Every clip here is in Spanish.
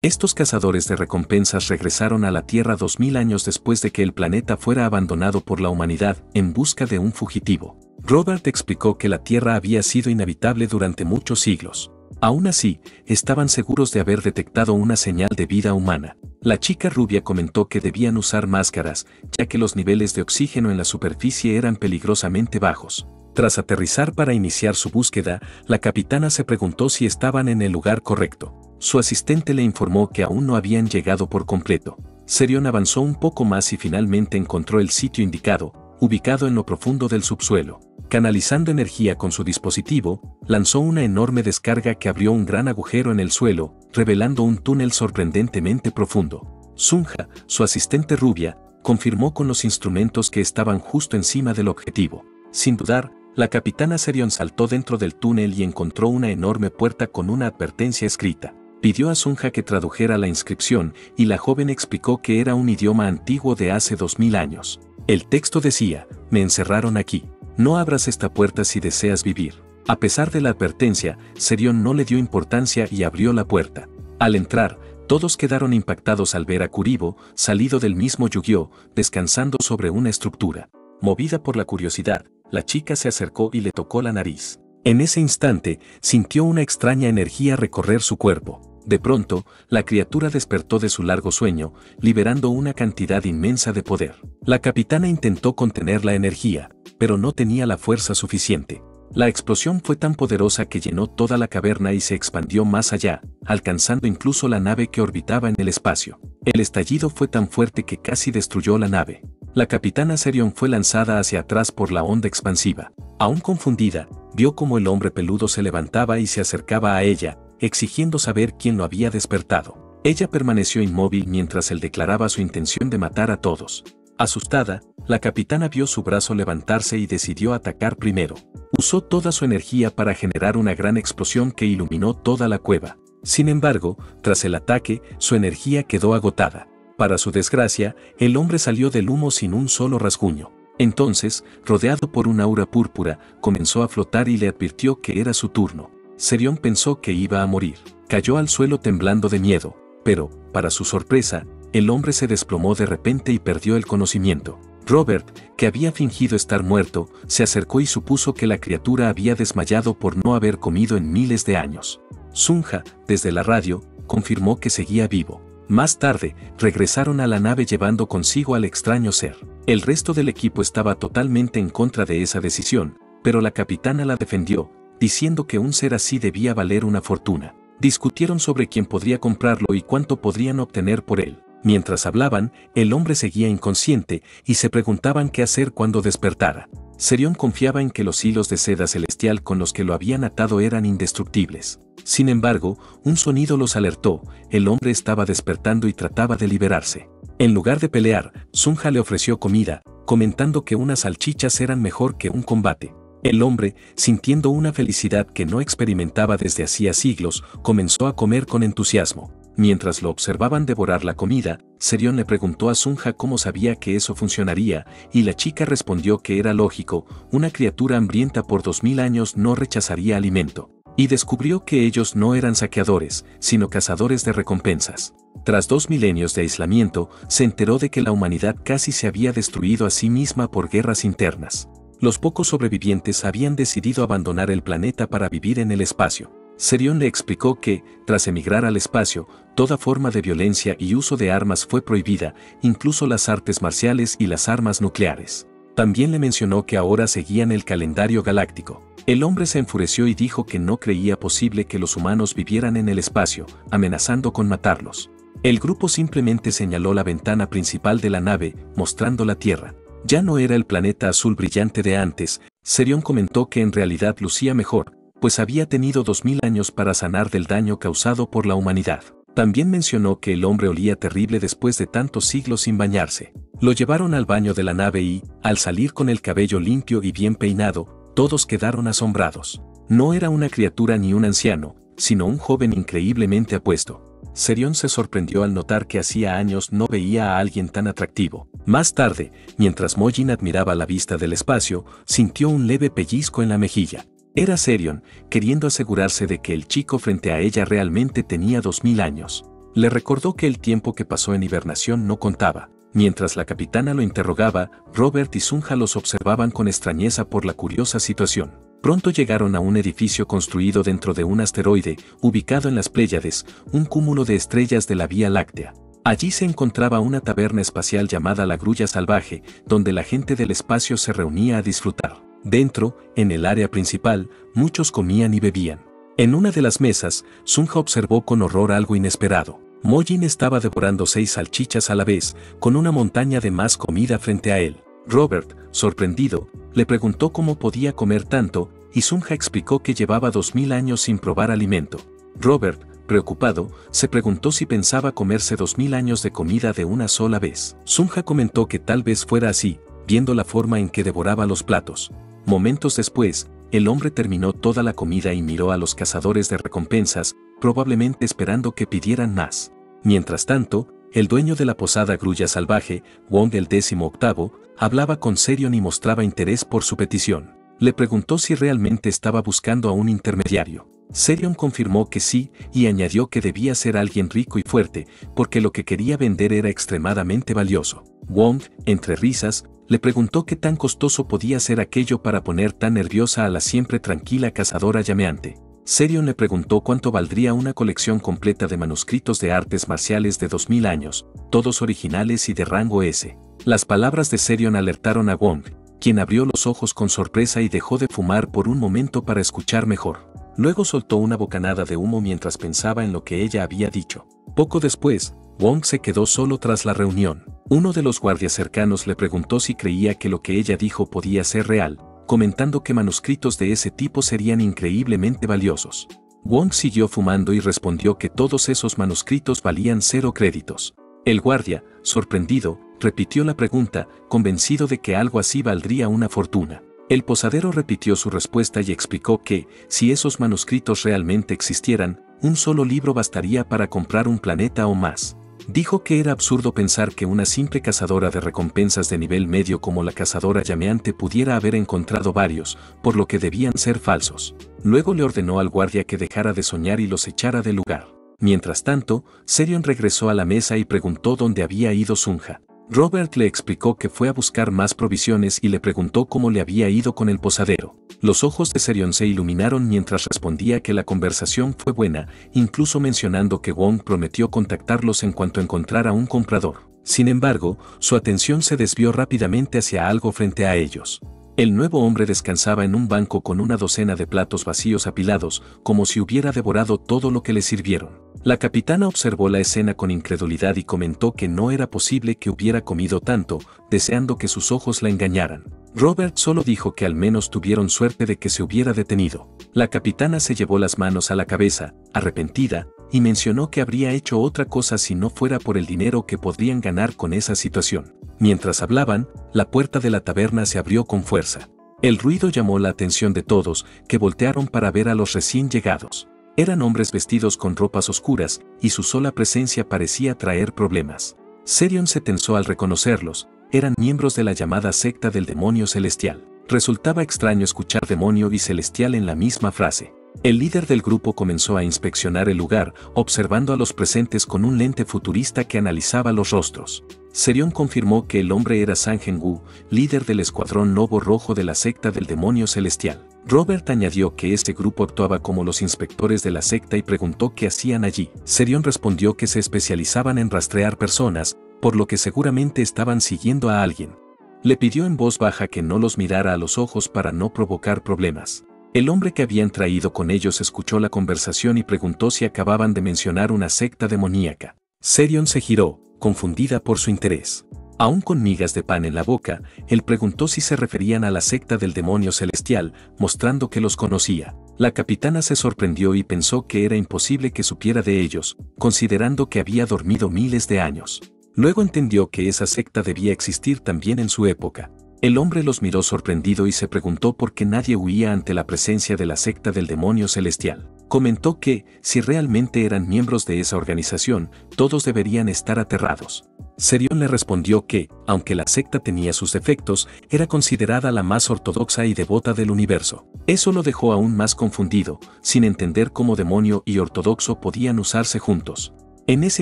Estos cazadores de recompensas regresaron a la Tierra 2000 años después de que el planeta fuera abandonado por la humanidad en busca de un fugitivo. Robert explicó que la Tierra había sido inhabitable durante muchos siglos. Aún así, estaban seguros de haber detectado una señal de vida humana. La chica rubia comentó que debían usar máscaras, ya que los niveles de oxígeno en la superficie eran peligrosamente bajos. Tras aterrizar para iniciar su búsqueda, la capitana se preguntó si estaban en el lugar correcto. Su asistente le informó que aún no habían llegado por completo. Serion avanzó un poco más y finalmente encontró el sitio indicado, ubicado en lo profundo del subsuelo. Canalizando energía con su dispositivo, lanzó una enorme descarga que abrió un gran agujero en el suelo, revelando un túnel sorprendentemente profundo. Sunja, su asistente rubia, confirmó con los instrumentos que estaban justo encima del objetivo. Sin dudar, la capitana Serion saltó dentro del túnel y encontró una enorme puerta con una advertencia escrita. Pidió a Sunja que tradujera la inscripción y la joven explicó que era un idioma antiguo de hace 2000 años. El texto decía: "Me encerraron aquí. No abras esta puerta si deseas vivir". A pesar de la advertencia, Serion no le dio importancia y abrió la puerta. Al entrar, todos quedaron impactados al ver a Kuribo, salido del mismo Yu-Gi-Oh, descansando sobre una estructura. Movida por la curiosidad, la chica se acercó y le tocó la nariz. En ese instante, sintió una extraña energía recorrer su cuerpo. De pronto, la criatura despertó de su largo sueño, liberando una cantidad inmensa de poder. La capitana intentó contener la energía, pero no tenía la fuerza suficiente. La explosión fue tan poderosa que llenó toda la caverna y se expandió más allá, alcanzando incluso la nave que orbitaba en el espacio. El estallido fue tan fuerte que casi destruyó la nave. La capitana Serion fue lanzada hacia atrás por la onda expansiva. Aún confundida, vio cómo el hombre peludo se levantaba y se acercaba a ella, exigiendo saber quién lo había despertado. Ella permaneció inmóvil mientras él declaraba su intención de matar a todos. Asustada, la capitana vio su brazo levantarse y decidió atacar primero. Usó toda su energía para generar una gran explosión que iluminó toda la cueva. Sin embargo, tras el ataque, su energía quedó agotada. Para su desgracia, el hombre salió del humo sin un solo rasguño. Entonces, rodeado por un aura púrpura, comenzó a flotar y le advirtió que era su turno. Serion pensó que iba a morir. Cayó al suelo temblando de miedo, pero, para su sorpresa, el hombre se desplomó de repente y perdió el conocimiento. Robert, que había fingido estar muerto, se acercó y supuso que la criatura había desmayado por no haber comido en miles de años. Sunja, desde la radio, confirmó que seguía vivo. Más tarde, regresaron a la nave llevando consigo al extraño ser. El resto del equipo estaba totalmente en contra de esa decisión, pero la capitana la defendió, diciendo que un ser así debía valer una fortuna. Discutieron sobre quién podría comprarlo y cuánto podrían obtener por él. Mientras hablaban, el hombre seguía inconsciente y se preguntaban qué hacer cuando despertara. Serion confiaba en que los hilos de seda celestial con los que lo habían atado eran indestructibles. Sin embargo, un sonido los alertó, el hombre estaba despertando y trataba de liberarse. En lugar de pelear, Sunja le ofreció comida, comentando que unas salchichas eran mejor que un combate. El hombre, sintiendo una felicidad que no experimentaba desde hacía siglos, comenzó a comer con entusiasmo. Mientras lo observaban devorar la comida, Serion le preguntó a Sunja cómo sabía que eso funcionaría, y la chica respondió que era lógico, una criatura hambrienta por 2000 años no rechazaría alimento. Y descubrió que ellos no eran saqueadores, sino cazadores de recompensas. Tras 2 milenios de aislamiento, se enteró de que la humanidad casi se había destruido a sí misma por guerras internas. Los pocos sobrevivientes habían decidido abandonar el planeta para vivir en el espacio. Serion le explicó que, tras emigrar al espacio, toda forma de violencia y uso de armas fue prohibida, incluso las artes marciales y las armas nucleares. También le mencionó que ahora seguían el calendario galáctico. El hombre se enfureció y dijo que no creía posible que los humanos vivieran en el espacio, amenazando con matarlos. El grupo simplemente señaló la ventana principal de la nave, mostrando la Tierra. Ya no era el planeta azul brillante de antes. Serion comentó que en realidad lucía mejor, pues había tenido 2000 años para sanar del daño causado por la humanidad. También mencionó que el hombre olía terrible después de tantos siglos sin bañarse. Lo llevaron al baño de la nave y, al salir con el cabello limpio y bien peinado, todos quedaron asombrados. No era una criatura ni un anciano, sino un joven increíblemente apuesto. Serion se sorprendió al notar que hacía años no veía a alguien tan atractivo. Más tarde, mientras Mojin admiraba la vista del espacio, sintió un leve pellizco en la mejilla. Era Serion, queriendo asegurarse de que el chico frente a ella realmente tenía 2000 años. Le recordó que el tiempo que pasó en hibernación no contaba. Mientras la capitana lo interrogaba, Robert y Sunja los observaban con extrañeza por la curiosa situación. Pronto llegaron a un edificio construido dentro de un asteroide, ubicado en las Pléyades, un cúmulo de estrellas de la Vía Láctea. Allí se encontraba una taberna espacial llamada La Grulla Salvaje, donde la gente del espacio se reunía a disfrutar. Dentro, en el área principal, muchos comían y bebían. En una de las mesas, Sunja observó con horror algo inesperado. Mojin estaba devorando 6 salchichas a la vez, con una montaña de más comida frente a él. Robert, sorprendido, le preguntó cómo podía comer tanto, y Sunja explicó que llevaba 2000 años sin probar alimento. Robert, preocupado, se preguntó si pensaba comerse 2000 años de comida de una sola vez. Sunja comentó que tal vez fuera así, viendo la forma en que devoraba los platos. Momentos después, el hombre terminó toda la comida y miró a los cazadores de recompensas, probablemente esperando que pidieran más. Mientras tanto, el dueño de la posada Grulla Salvaje, Wong el 18º, hablaba con Serion y mostraba interés por su petición. Le preguntó si realmente estaba buscando a un intermediario. Serion confirmó que sí y añadió que debía ser alguien rico y fuerte, porque lo que quería vender era extremadamente valioso. Wong, entre risas, le preguntó qué tan costoso podía ser aquello para poner tan nerviosa a la siempre tranquila cazadora llameante. Serion le preguntó cuánto valdría una colección completa de manuscritos de artes marciales de 2000 años, todos originales y de rango S. Las palabras de Serion alertaron a Wong, quien abrió los ojos con sorpresa y dejó de fumar por un momento para escuchar mejor. Luego soltó una bocanada de humo mientras pensaba en lo que ella había dicho. Poco después, Wong se quedó solo tras la reunión. Uno de los guardias cercanos le preguntó si creía que lo que ella dijo podía ser real, comentando que manuscritos de ese tipo serían increíblemente valiosos. Wong siguió fumando y respondió que todos esos manuscritos valían 0 créditos. El guardia, sorprendido, repitió la pregunta, convencido de que algo así valdría una fortuna. El posadero repitió su respuesta y explicó que, si esos manuscritos realmente existieran, un solo libro bastaría para comprar un planeta o más. Dijo que era absurdo pensar que una simple cazadora de recompensas de nivel medio como la cazadora llameante pudiera haber encontrado varios, por lo que debían ser falsos. Luego le ordenó al guardia que dejara de soñar y los echara del lugar. Mientras tanto, Serion regresó a la mesa y preguntó dónde había ido Sunja. Robert le explicó que fue a buscar más provisiones y le preguntó cómo le había ido con el posadero. Los ojos de Serion se iluminaron mientras respondía que la conversación fue buena, incluso mencionando que Wong prometió contactarlos en cuanto encontrara un comprador. Sin embargo, su atención se desvió rápidamente hacia algo frente a ellos. El nuevo hombre descansaba en un banco con una docena de platos vacíos apilados, como si hubiera devorado todo lo que le sirvieron. La capitana observó la escena con incredulidad y comentó que no era posible que hubiera comido tanto, deseando que sus ojos la engañaran. Robert solo dijo que al menos tuvieron suerte de que se hubiera detenido. La capitana se llevó las manos a la cabeza, arrepentida, y mencionó que habría hecho otra cosa si no fuera por el dinero que podrían ganar con esa situación. Mientras hablaban, la puerta de la taberna se abrió con fuerza. El ruido llamó la atención de todos, que voltearon para ver a los recién llegados. Eran hombres vestidos con ropas oscuras, y su sola presencia parecía traer problemas. Serion se tensó al reconocerlos. Eran miembros de la llamada secta del demonio celestial. Resultaba extraño escuchar demonio y celestial en la misma frase. El líder del grupo comenzó a inspeccionar el lugar, observando a los presentes con un lente futurista que analizaba los rostros. Serion confirmó que el hombre era Sang Heng-wu, líder del escuadrón lobo rojo de la secta del demonio celestial. Robert añadió que este grupo actuaba como los inspectores de la secta y preguntó qué hacían allí. Serion respondió que se especializaban en rastrear personas, por lo que seguramente estaban siguiendo a alguien. Le pidió en voz baja que no los mirara a los ojos para no provocar problemas. El hombre que habían traído con ellos escuchó la conversación y preguntó si acababan de mencionar una secta demoníaca. Serion se giró, confundida por su interés. Aún con migas de pan en la boca, él preguntó si se referían a la secta del demonio celestial, mostrando que los conocía. La capitana se sorprendió y pensó que era imposible que supiera de ellos, considerando que había dormido miles de años. Luego entendió que esa secta debía existir también en su época. El hombre los miró sorprendido y se preguntó por qué nadie huía ante la presencia de la secta del demonio celestial. Comentó que, si realmente eran miembros de esa organización, todos deberían estar aterrados. Serion le respondió que, aunque la secta tenía sus defectos, era considerada la más ortodoxa y devota del universo. Eso lo dejó aún más confundido, sin entender cómo demonio y ortodoxo podían usarse juntos. En ese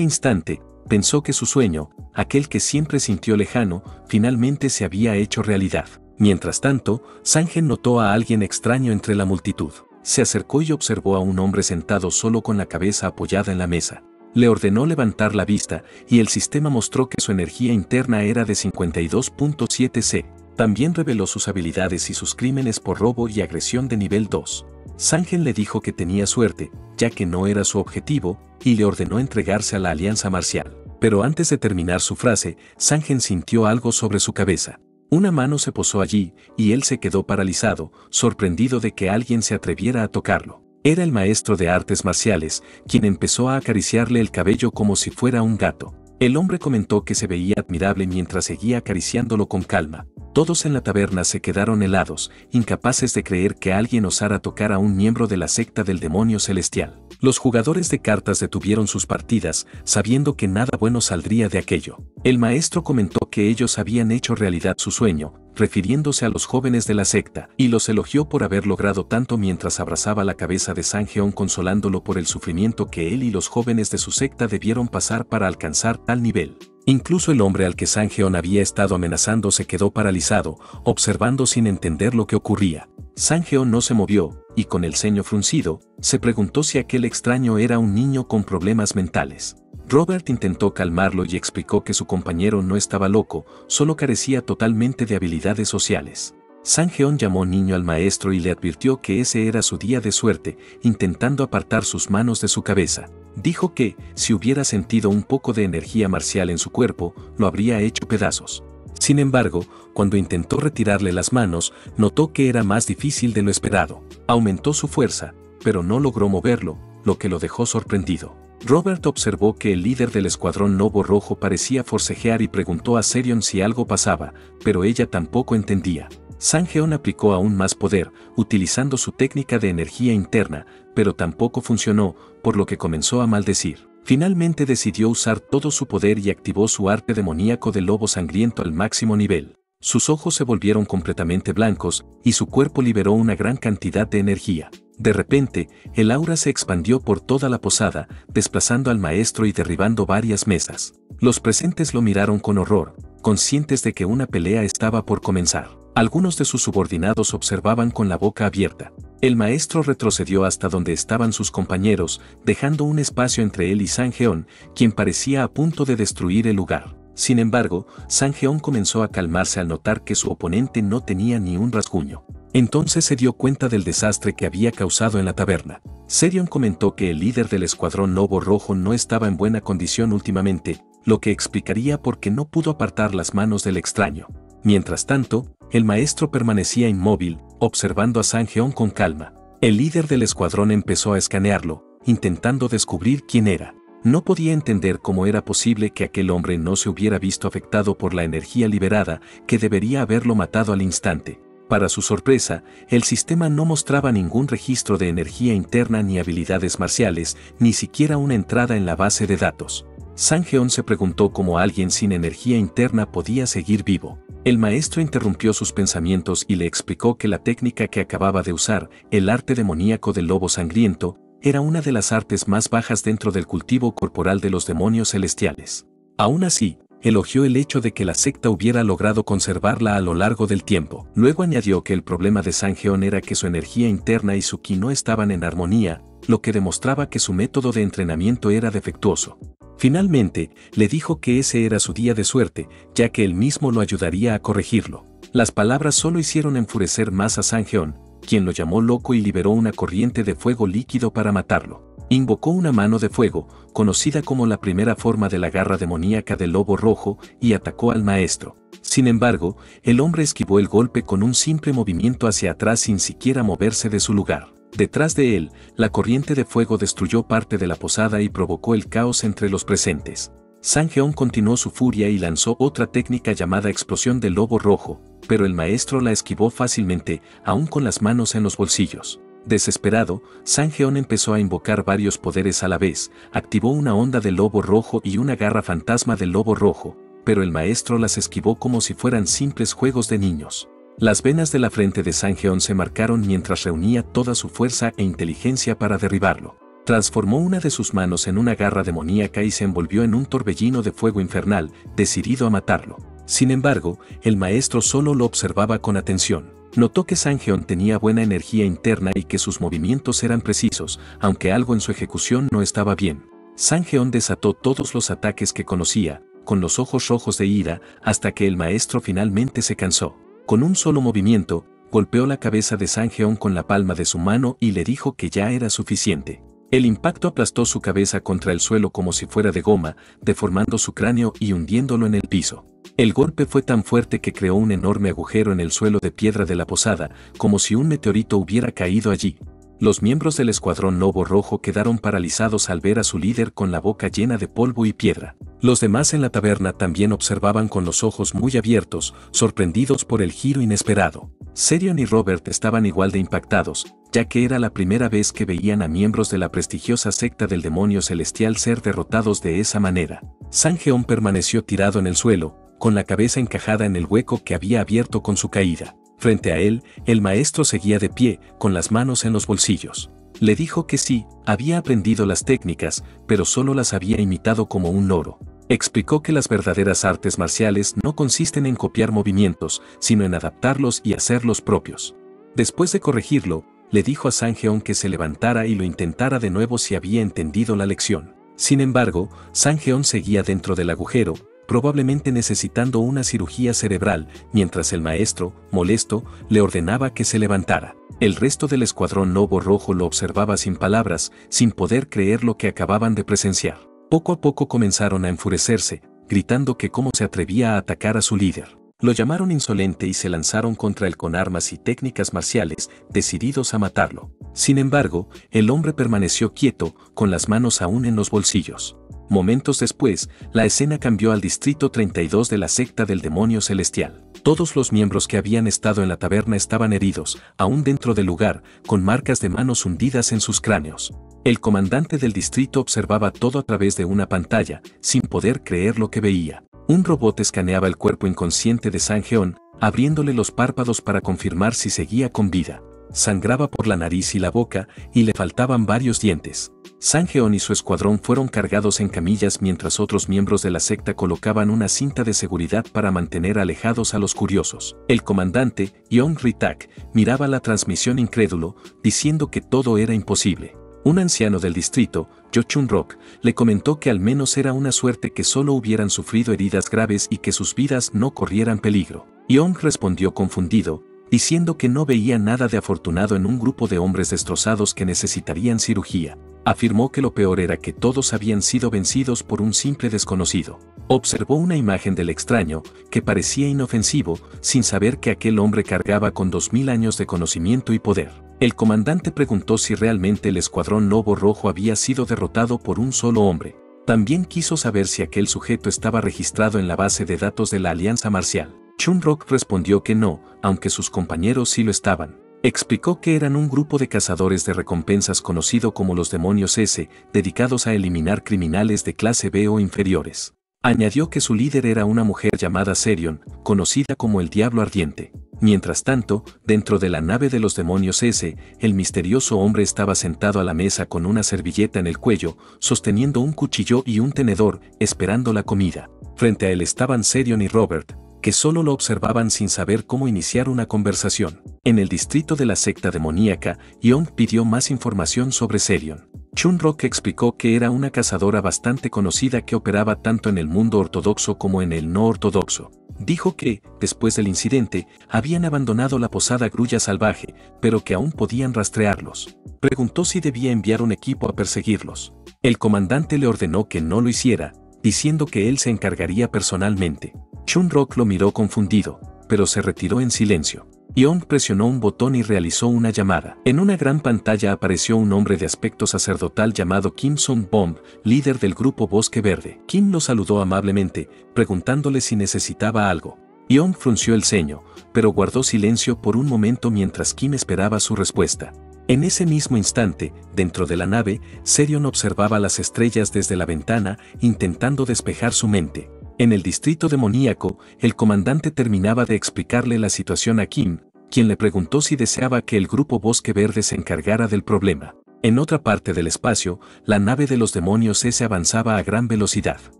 instante, pensó que su sueño, aquel que siempre sintió lejano, finalmente se había hecho realidad. Mientras tanto, Sangen notó a alguien extraño entre la multitud. Se acercó y observó a un hombre sentado solo con la cabeza apoyada en la mesa. Le ordenó levantar la vista, y el sistema mostró que su energía interna era de 52.7 C. También reveló sus habilidades y sus crímenes por robo y agresión de nivel 2. Sangen le dijo que tenía suerte, ya que no era su objetivo, y le ordenó entregarse a la Alianza Marcial. Pero antes de terminar su frase, Sangen sintió algo sobre su cabeza. Una mano se posó allí, y él se quedó paralizado, sorprendido de que alguien se atreviera a tocarlo. Era el maestro de artes marciales, quien empezó a acariciarle el cabello como si fuera un gato. El hombre comentó que se veía admirable mientras seguía acariciándolo con calma. Todos en la taberna se quedaron helados, incapaces de creer que alguien osara tocar a un miembro de la secta del demonio celestial. Los jugadores de cartas detuvieron sus partidas, sabiendo que nada bueno saldría de aquello. El maestro comentó que ellos habían hecho realidad su sueño, refiriéndose a los jóvenes de la secta, y los elogió por haber logrado tanto mientras abrazaba la cabeza de Sangeon consolándolo por el sufrimiento que él y los jóvenes de su secta debieron pasar para alcanzar tal nivel. Incluso el hombre al que Sangeon había estado amenazando se quedó paralizado, observando sin entender lo que ocurría. Sangeon no se movió, y con el ceño fruncido, se preguntó si aquel extraño era un niño con problemas mentales. Robert intentó calmarlo y explicó que su compañero no estaba loco, solo carecía totalmente de habilidades sociales. Sangeon llamó niño al maestro y le advirtió que ese era su día de suerte, intentando apartar sus manos de su cabeza. Dijo que, si hubiera sentido un poco de energía marcial en su cuerpo, lo habría hecho pedazos. Sin embargo, cuando intentó retirarle las manos, notó que era más difícil de lo esperado. Aumentó su fuerza, pero no logró moverlo, lo que lo dejó sorprendido. Robert observó que el líder del escuadrón Lobo Rojo parecía forcejear y preguntó a Serion si algo pasaba, pero ella tampoco entendía. Sangeon aplicó aún más poder, utilizando su técnica de energía interna, pero tampoco funcionó, por lo que comenzó a maldecir. Finalmente decidió usar todo su poder y activó su arte demoníaco de lobo sangriento al máximo nivel. Sus ojos se volvieron completamente blancos, y su cuerpo liberó una gran cantidad de energía. De repente, el aura se expandió por toda la posada, desplazando al maestro y derribando varias mesas. Los presentes lo miraron con horror, conscientes de que una pelea estaba por comenzar. Algunos de sus subordinados observaban con la boca abierta. El maestro retrocedió hasta donde estaban sus compañeros, dejando un espacio entre él y Sangeon, quien parecía a punto de destruir el lugar. Sin embargo, Sangeon comenzó a calmarse al notar que su oponente no tenía ni un rasguño. Entonces se dio cuenta del desastre que había causado en la taberna. Serion comentó que el líder del escuadrón Lobo Rojo no estaba en buena condición últimamente, lo que explicaría por qué no pudo apartar las manos del extraño. Mientras tanto, el maestro permanecía inmóvil, observando a Sangeon con calma. El líder del escuadrón empezó a escanearlo, intentando descubrir quién era. No podía entender cómo era posible que aquel hombre no se hubiera visto afectado por la energía liberada, que debería haberlo matado al instante. Para su sorpresa, el sistema no mostraba ningún registro de energía interna ni habilidades marciales, ni siquiera una entrada en la base de datos. Sangeon se preguntó cómo alguien sin energía interna podía seguir vivo. El maestro interrumpió sus pensamientos y le explicó que la técnica que acababa de usar, el arte demoníaco del lobo sangriento, era una de las artes más bajas dentro del cultivo corporal de los demonios celestiales. Aún así, elogió el hecho de que la secta hubiera logrado conservarla a lo largo del tiempo. Luego añadió que el problema de Sangeon era que su energía interna y su ki no estaban en armonía, lo que demostraba que su método de entrenamiento era defectuoso. Finalmente, le dijo que ese era su día de suerte, ya que él mismo lo ayudaría a corregirlo. Las palabras solo hicieron enfurecer más a Sangeon, quien lo llamó loco y liberó una corriente de fuego líquido para matarlo. Invocó una mano de fuego, conocida como la primera forma de la garra demoníaca del lobo rojo, y atacó al maestro. Sin embargo, el hombre esquivó el golpe con un simple movimiento hacia atrás sin siquiera moverse de su lugar. Detrás de él, la corriente de fuego destruyó parte de la posada y provocó el caos entre los presentes. Sangeon continuó su furia y lanzó otra técnica llamada explosión del lobo rojo, pero el maestro la esquivó fácilmente, aún con las manos en los bolsillos. Desesperado, Sangeon empezó a invocar varios poderes a la vez, activó una onda del lobo rojo y una garra fantasma del lobo rojo, pero el maestro las esquivó como si fueran simples juegos de niños. Las venas de la frente de Sangeon se marcaron mientras reunía toda su fuerza e inteligencia para derribarlo. Transformó una de sus manos en una garra demoníaca y se envolvió en un torbellino de fuego infernal, decidido a matarlo. Sin embargo, el maestro solo lo observaba con atención. Notó que Sanjeon tenía buena energía interna y que sus movimientos eran precisos, aunque algo en su ejecución no estaba bien. Sanjeon desató todos los ataques que conocía, con los ojos rojos de ira, hasta que el maestro finalmente se cansó. Con un solo movimiento, golpeó la cabeza de Sanjeon con la palma de su mano y le dijo que ya era suficiente. El impacto aplastó su cabeza contra el suelo como si fuera de goma, deformando su cráneo y hundiéndolo en el piso. El golpe fue tan fuerte que creó un enorme agujero en el suelo de piedra de la posada, como si un meteorito hubiera caído allí. Los miembros del Escuadrón Lobo Rojo quedaron paralizados al ver a su líder con la boca llena de polvo y piedra. Los demás en la taberna también observaban con los ojos muy abiertos, sorprendidos por el giro inesperado. Serion y Robert estaban igual de impactados, ya que era la primera vez que veían a miembros de la prestigiosa secta del demonio celestial ser derrotados de esa manera. Sanjeon permaneció tirado en el suelo, con la cabeza encajada en el hueco que había abierto con su caída. Frente a él, el maestro seguía de pie, con las manos en los bolsillos. Le dijo que sí, había aprendido las técnicas, pero solo las había imitado como un loro. Explicó que las verdaderas artes marciales no consisten en copiar movimientos, sino en adaptarlos y hacerlos propios. Después de corregirlo, le dijo a Sanjeon que se levantara y lo intentara de nuevo si había entendido la lección. Sin embargo, Sanjeon seguía dentro del agujero, probablemente necesitando una cirugía cerebral, mientras el maestro, molesto, le ordenaba que se levantara. El resto del Escuadrón Lobo Rojo lo observaba sin palabras, sin poder creer lo que acababan de presenciar. Poco a poco comenzaron a enfurecerse, gritando que cómo se atrevía a atacar a su líder. Lo llamaron insolente y se lanzaron contra él con armas y técnicas marciales, decididos a matarlo. Sin embargo, el hombre permaneció quieto, con las manos aún en los bolsillos. Momentos después, la escena cambió al Distrito 32 de la secta del demonio celestial. Todos los miembros que habían estado en la taberna estaban heridos, aún dentro del lugar, con marcas de manos hundidas en sus cráneos. El comandante del distrito observaba todo a través de una pantalla, sin poder creer lo que veía. Un robot escaneaba el cuerpo inconsciente de Sanjeon, abriéndole los párpados para confirmar si seguía con vida. Sangraba por la nariz y la boca, y le faltaban varios dientes. Sanjeon y su escuadrón fueron cargados en camillas mientras otros miembros de la secta colocaban una cinta de seguridad para mantener alejados a los curiosos. El comandante, Yong Ritak, miraba la transmisión incrédulo, diciendo que todo era imposible. Un anciano del distrito, Jo Chun-rock, le comentó que al menos era una suerte que solo hubieran sufrido heridas graves y que sus vidas no corrieran peligro. Yong respondió confundido, diciendo que no veía nada de afortunado en un grupo de hombres destrozados que necesitarían cirugía. Afirmó que lo peor era que todos habían sido vencidos por un simple desconocido. Observó una imagen del extraño, que parecía inofensivo, sin saber que aquel hombre cargaba con 2000 años de conocimiento y poder. El comandante preguntó si realmente el Escuadrón Lobo Rojo había sido derrotado por un solo hombre. También quiso saber si aquel sujeto estaba registrado en la base de datos de la Alianza Marcial. Chun-rock respondió que no, aunque sus compañeros sí lo estaban. Explicó que eran un grupo de cazadores de recompensas conocido como los Demonios S, dedicados a eliminar criminales de clase B o inferiores. Añadió que su líder era una mujer llamada Serion, conocida como el Diablo Ardiente. Mientras tanto, dentro de la nave de los Demonios S, el misterioso hombre estaba sentado a la mesa con una servilleta en el cuello, sosteniendo un cuchillo y un tenedor, esperando la comida. Frente a él estaban Serion y Robert, que solo lo observaban sin saber cómo iniciar una conversación. En el distrito de la secta demoníaca, Yong pidió más información sobre Serion. Chun-rock explicó que era una cazadora bastante conocida que operaba tanto en el mundo ortodoxo como en el no ortodoxo. Dijo que, después del incidente, habían abandonado la posada Grulla Salvaje, pero que aún podían rastrearlos. Preguntó si debía enviar un equipo a perseguirlos. El comandante le ordenó que no lo hiciera, diciendo que él se encargaría personalmente. Chun-rock lo miró confundido, pero se retiró en silencio. Yong presionó un botón y realizó una llamada. En una gran pantalla apareció un hombre de aspecto sacerdotal llamado Kim Sung-bomb, líder del grupo Bosque Verde. Kim lo saludó amablemente, preguntándole si necesitaba algo. Yong frunció el ceño, pero guardó silencio por un momento mientras Kim esperaba su respuesta. En ese mismo instante, dentro de la nave, Serion observaba las estrellas desde la ventana, intentando despejar su mente. En el distrito demoníaco, el comandante terminaba de explicarle la situación a Kim, quien le preguntó si deseaba que el grupo Bosque Verde se encargara del problema. En otra parte del espacio, la nave de los demonios S avanzaba a gran velocidad.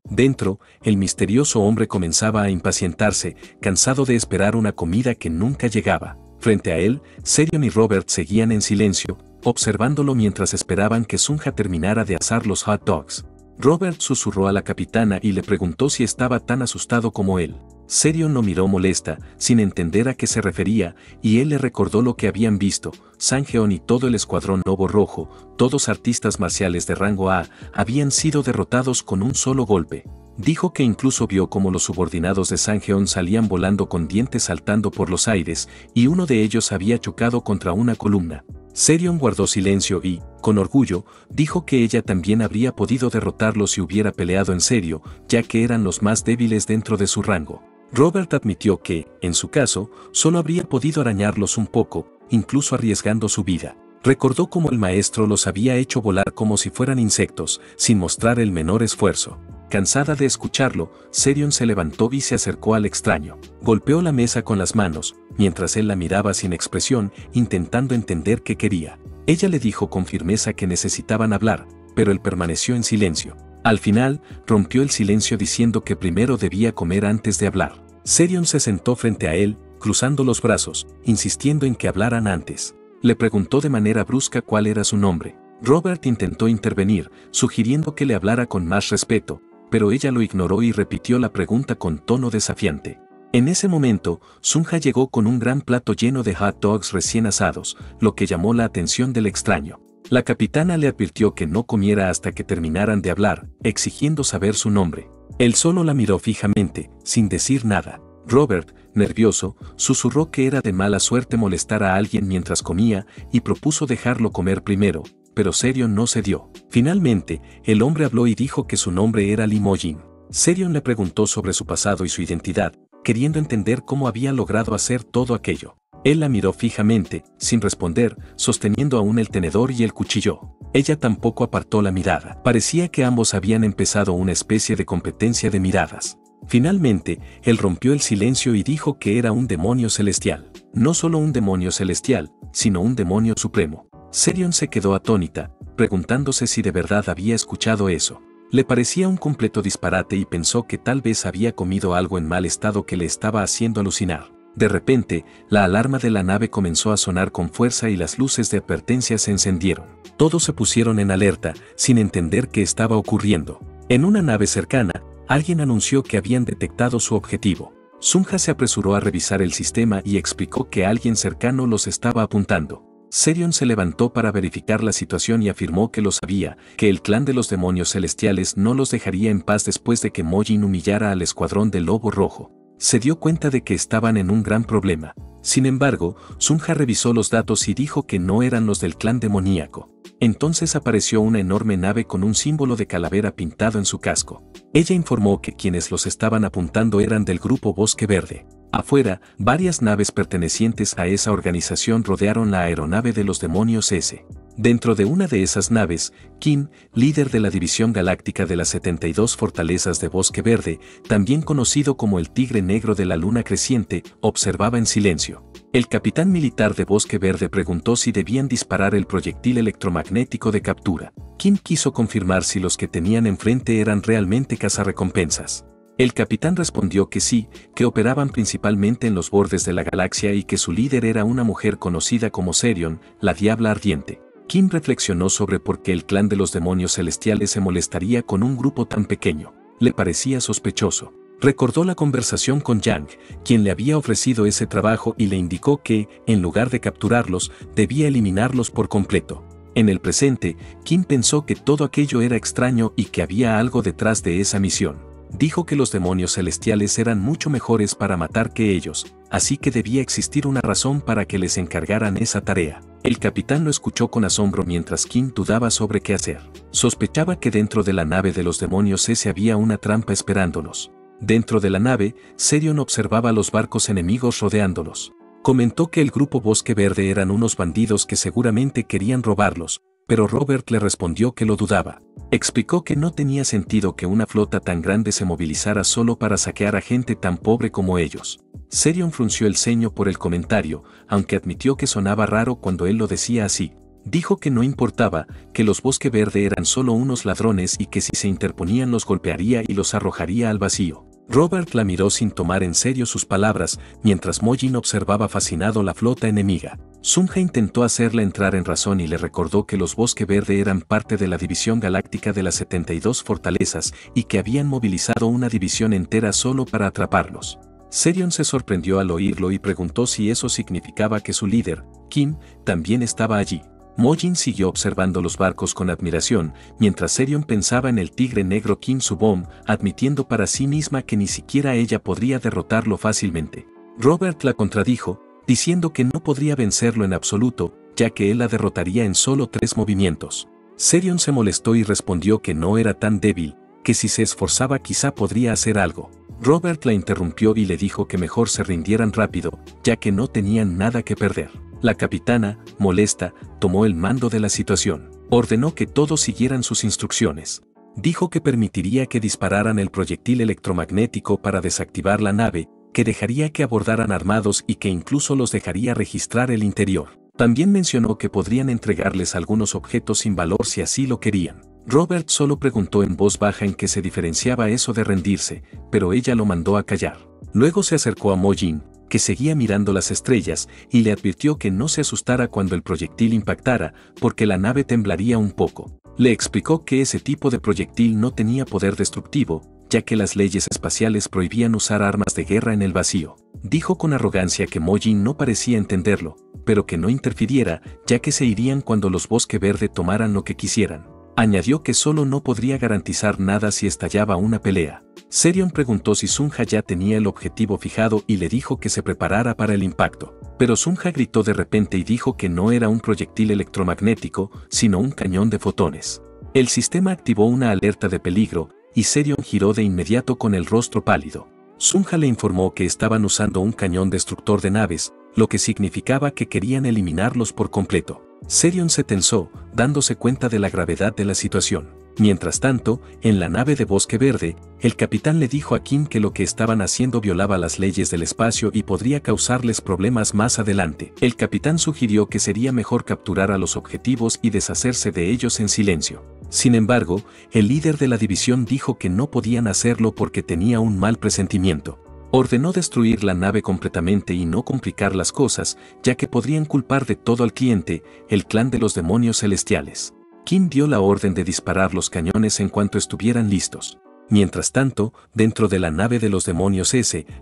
Dentro, el misterioso hombre comenzaba a impacientarse, cansado de esperar una comida que nunca llegaba. Frente a él, Serion y Robert seguían en silencio, observándolo mientras esperaban que Sunja terminara de asar los hot dogs. Robert susurró a la capitana y le preguntó si estaba tan asustado como él. Serion lo miró molesta, sin entender a qué se refería, y él le recordó lo que habían visto. Sangeon y todo el escuadrón Lobo Rojo, todos artistas marciales de rango A, habían sido derrotados con un solo golpe. Dijo que incluso vio cómo los subordinados de Sangeon salían volando con dientes saltando por los aires, y uno de ellos había chocado contra una columna. Serion guardó silencio y, con orgullo, dijo que ella también habría podido derrotarlos si hubiera peleado en serio, ya que eran los más débiles dentro de su rango. Robert admitió que, en su caso, solo habría podido arañarlos un poco, incluso arriesgando su vida. Recordó cómo el maestro los había hecho volar como si fueran insectos, sin mostrar el menor esfuerzo. Cansada de escucharlo, Serion se levantó y se acercó al extraño. Golpeó la mesa con las manos, mientras él la miraba sin expresión, intentando entender qué quería. Ella le dijo con firmeza que necesitaban hablar, pero él permaneció en silencio. Al final, rompió el silencio diciendo que primero debía comer antes de hablar. Serion se sentó frente a él, cruzando los brazos, insistiendo en que hablaran antes. Le preguntó de manera brusca cuál era su nombre. Robert intentó intervenir, sugiriendo que le hablara con más respeto, pero ella lo ignoró y repitió la pregunta con tono desafiante. En ese momento, Sunja llegó con un gran plato lleno de hot dogs recién asados, lo que llamó la atención del extraño. La capitana le advirtió que no comiera hasta que terminaran de hablar, exigiendo saber su nombre. Él solo la miró fijamente, sin decir nada. Robert, nervioso, susurró que era de mala suerte molestar a alguien mientras comía y propuso dejarlo comer primero, pero Serion no cedió. Finalmente, el hombre habló y dijo que su nombre era Lee Mo-jin. Serion le preguntó sobre su pasado y su identidad, queriendo entender cómo había logrado hacer todo aquello. Él la miró fijamente, sin responder, sosteniendo aún el tenedor y el cuchillo. Ella tampoco apartó la mirada. Parecía que ambos habían empezado una especie de competencia de miradas. Finalmente, él rompió el silencio y dijo que era un demonio celestial. No solo un demonio celestial, sino un demonio supremo. Serion se quedó atónita, preguntándose si de verdad había escuchado eso. Le parecía un completo disparate y pensó que tal vez había comido algo en mal estado que le estaba haciendo alucinar. De repente, la alarma de la nave comenzó a sonar con fuerza y las luces de advertencia se encendieron. Todos se pusieron en alerta, sin entender qué estaba ocurriendo. En una nave cercana, alguien anunció que habían detectado su objetivo. Sunja se apresuró a revisar el sistema y explicó que alguien cercano los estaba apuntando. Serion se levantó para verificar la situación y afirmó que lo sabía, que el clan de los demonios celestiales no los dejaría en paz después de que Mo-jin humillara al escuadrón del Lobo Rojo. Se dio cuenta de que estaban en un gran problema. Sin embargo, Sunja revisó los datos y dijo que no eran los del clan demoníaco. Entonces apareció una enorme nave con un símbolo de calavera pintado en su casco. Ella informó que quienes los estaban apuntando eran del grupo Bosque Verde. Afuera, varias naves pertenecientes a esa organización rodearon la aeronave de los demonios S. Dentro de una de esas naves, Kim, líder de la División Galáctica de las 72 Fortalezas de Bosque Verde, también conocido como el Tigre Negro de la Luna Creciente, observaba en silencio. El capitán militar de Bosque Verde preguntó si debían disparar el proyectil electromagnético de captura. Kim quiso confirmar si los que tenían enfrente eran realmente cazarrecompensas. El capitán respondió que sí, que operaban principalmente en los bordes de la galaxia y que su líder era una mujer conocida como Serion, la Diabla Ardiente. Kim reflexionó sobre por qué el clan de los demonios celestiales se molestaría con un grupo tan pequeño. Le parecía sospechoso. Recordó la conversación con Yang, quien le había ofrecido ese trabajo y le indicó que, en lugar de capturarlos, debía eliminarlos por completo. En el presente, Kim pensó que todo aquello era extraño y que había algo detrás de esa misión. Dijo que los demonios celestiales eran mucho mejores para matar que ellos, así que debía existir una razón para que les encargaran esa tarea. El capitán lo escuchó con asombro mientras Kim dudaba sobre qué hacer. Sospechaba que dentro de la nave de los demonios ese había una trampa esperándolos. Dentro de la nave, Serion observaba los barcos enemigos rodeándolos. Comentó que el grupo Bosque Verde eran unos bandidos que seguramente querían robarlos, pero Robert le respondió que lo dudaba. Explicó que no tenía sentido que una flota tan grande se movilizara solo para saquear a gente tan pobre como ellos. Serion frunció el ceño por el comentario, aunque admitió que sonaba raro cuando él lo decía así. Dijo que no importaba, que los Bosque Verde eran solo unos ladrones y que si se interponían los golpearía y los arrojaría al vacío. Robert la miró sin tomar en serio sus palabras, mientras Mojin observaba fascinado la flota enemiga. Sunja intentó hacerla entrar en razón y le recordó que los Bosque Verde eran parte de la división galáctica de las 72 fortalezas y que habían movilizado una división entera solo para atraparlos. Serion se sorprendió al oírlo y preguntó si eso significaba que su líder, Kim, también estaba allí. Mojin siguió observando los barcos con admiración, mientras Serion pensaba en el tigre negro Kim Subom, admitiendo para sí misma que ni siquiera ella podría derrotarlo fácilmente. Robert la contradijo, diciendo que no podría vencerlo en absoluto, ya que él la derrotaría en solo 3 movimientos. Serion se molestó y respondió que no era tan débil, que si se esforzaba quizá podría hacer algo. Robert la interrumpió y le dijo que mejor se rindieran rápido, ya que no tenían nada que perder. La capitana, molesta, tomó el mando de la situación. Ordenó que todos siguieran sus instrucciones. Dijo que permitiría que dispararan el proyectil electromagnético para desactivar la nave, que dejaría que abordaran armados y que incluso los dejaría registrar el interior. También mencionó que podrían entregarles algunos objetos sin valor si así lo querían. Robert solo preguntó en voz baja en qué se diferenciaba eso de rendirse, pero ella lo mandó a callar. Luego se acercó a Mojin, que seguía mirando las estrellas, y le advirtió que no se asustara cuando el proyectil impactara, porque la nave temblaría un poco. Le explicó que ese tipo de proyectil no tenía poder destructivo, ya que las leyes espaciales prohibían usar armas de guerra en el vacío. Dijo con arrogancia que Mojin no parecía entenderlo, pero que no interfiriera, ya que se irían cuando los Bosque Verde tomaran lo que quisieran. Añadió que solo no podría garantizar nada si estallaba una pelea. Serion preguntó si Sunja ya tenía el objetivo fijado y le dijo que se preparara para el impacto. Pero Sunja gritó de repente y dijo que no era un proyectil electromagnético, sino un cañón de fotones. El sistema activó una alerta de peligro, y Serion giró de inmediato con el rostro pálido. Sunja le informó que estaban usando un cañón destructor de naves, lo que significaba que querían eliminarlos por completo. Serion se tensó, dándose cuenta de la gravedad de la situación. Mientras tanto, en la nave de Bosque Verde, el capitán le dijo a Kim que lo que estaban haciendo violaba las leyes del espacio y podría causarles problemas más adelante. El capitán sugirió que sería mejor capturar a los objetivos y deshacerse de ellos en silencio. Sin embargo, el líder de la división dijo que no podían hacerlo porque tenía un mal presentimiento. Ordenó destruir la nave completamente y no complicar las cosas, ya que podrían culpar de todo al cliente, el clan de los demonios celestiales. Kim dio la orden de disparar los cañones en cuanto estuvieran listos. Mientras tanto, dentro de la nave de los demonios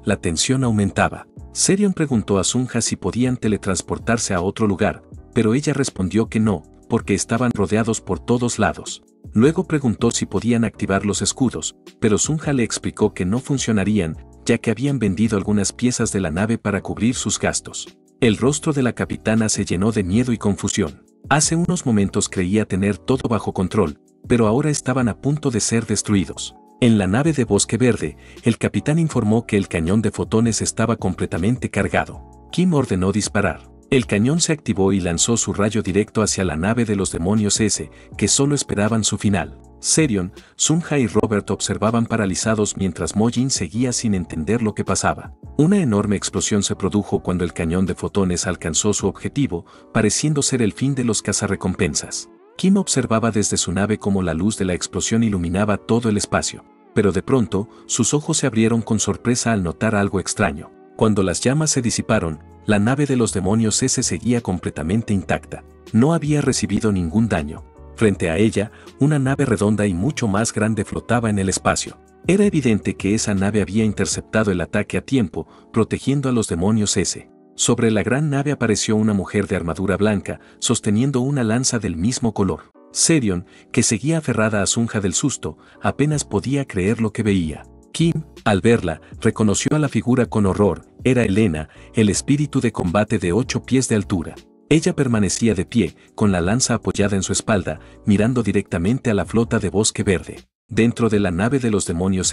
la tensión aumentaba. Serion preguntó a Sunja si podían teletransportarse a otro lugar, pero ella respondió que no, porque estaban rodeados por todos lados. Luego preguntó si podían activar los escudos, pero Sunja le explicó que no funcionarían, ya que habían vendido algunas piezas de la nave para cubrir sus gastos. El rostro de la capitana se llenó de miedo y confusión. Hace unos momentos creía tener todo bajo control, pero ahora estaban a punto de ser destruidos. En la nave de Bosque Verde, el capitán informó que el cañón de fotones estaba completamente cargado. Kim ordenó disparar. El cañón se activó y lanzó su rayo directo hacia la nave de los demonios que solo esperaban su final. Serion, Sunja y Robert observaban paralizados mientras Mojin seguía sin entender lo que pasaba. Una enorme explosión se produjo cuando el cañón de fotones alcanzó su objetivo, pareciendo ser el fin de los cazarrecompensas. Kim observaba desde su nave cómo la luz de la explosión iluminaba todo el espacio. Pero de pronto, sus ojos se abrieron con sorpresa al notar algo extraño. Cuando las llamas se disiparon, la nave de los demonios seguía completamente intacta. No había recibido ningún daño. Frente a ella, una nave redonda y mucho más grande flotaba en el espacio. Era evidente que esa nave había interceptado el ataque a tiempo, protegiendo a los demonios Sobre la gran nave apareció una mujer de armadura blanca, sosteniendo una lanza del mismo color. Serion, que seguía aferrada a Sunja del susto, apenas podía creer lo que veía. Kim, al verla, reconoció a la figura con horror. Era Elena, el espíritu de combate de 8 pies de altura. Ella permanecía de pie, con la lanza apoyada en su espalda, mirando directamente a la flota de Bosque Verde. Dentro de la nave de los demonios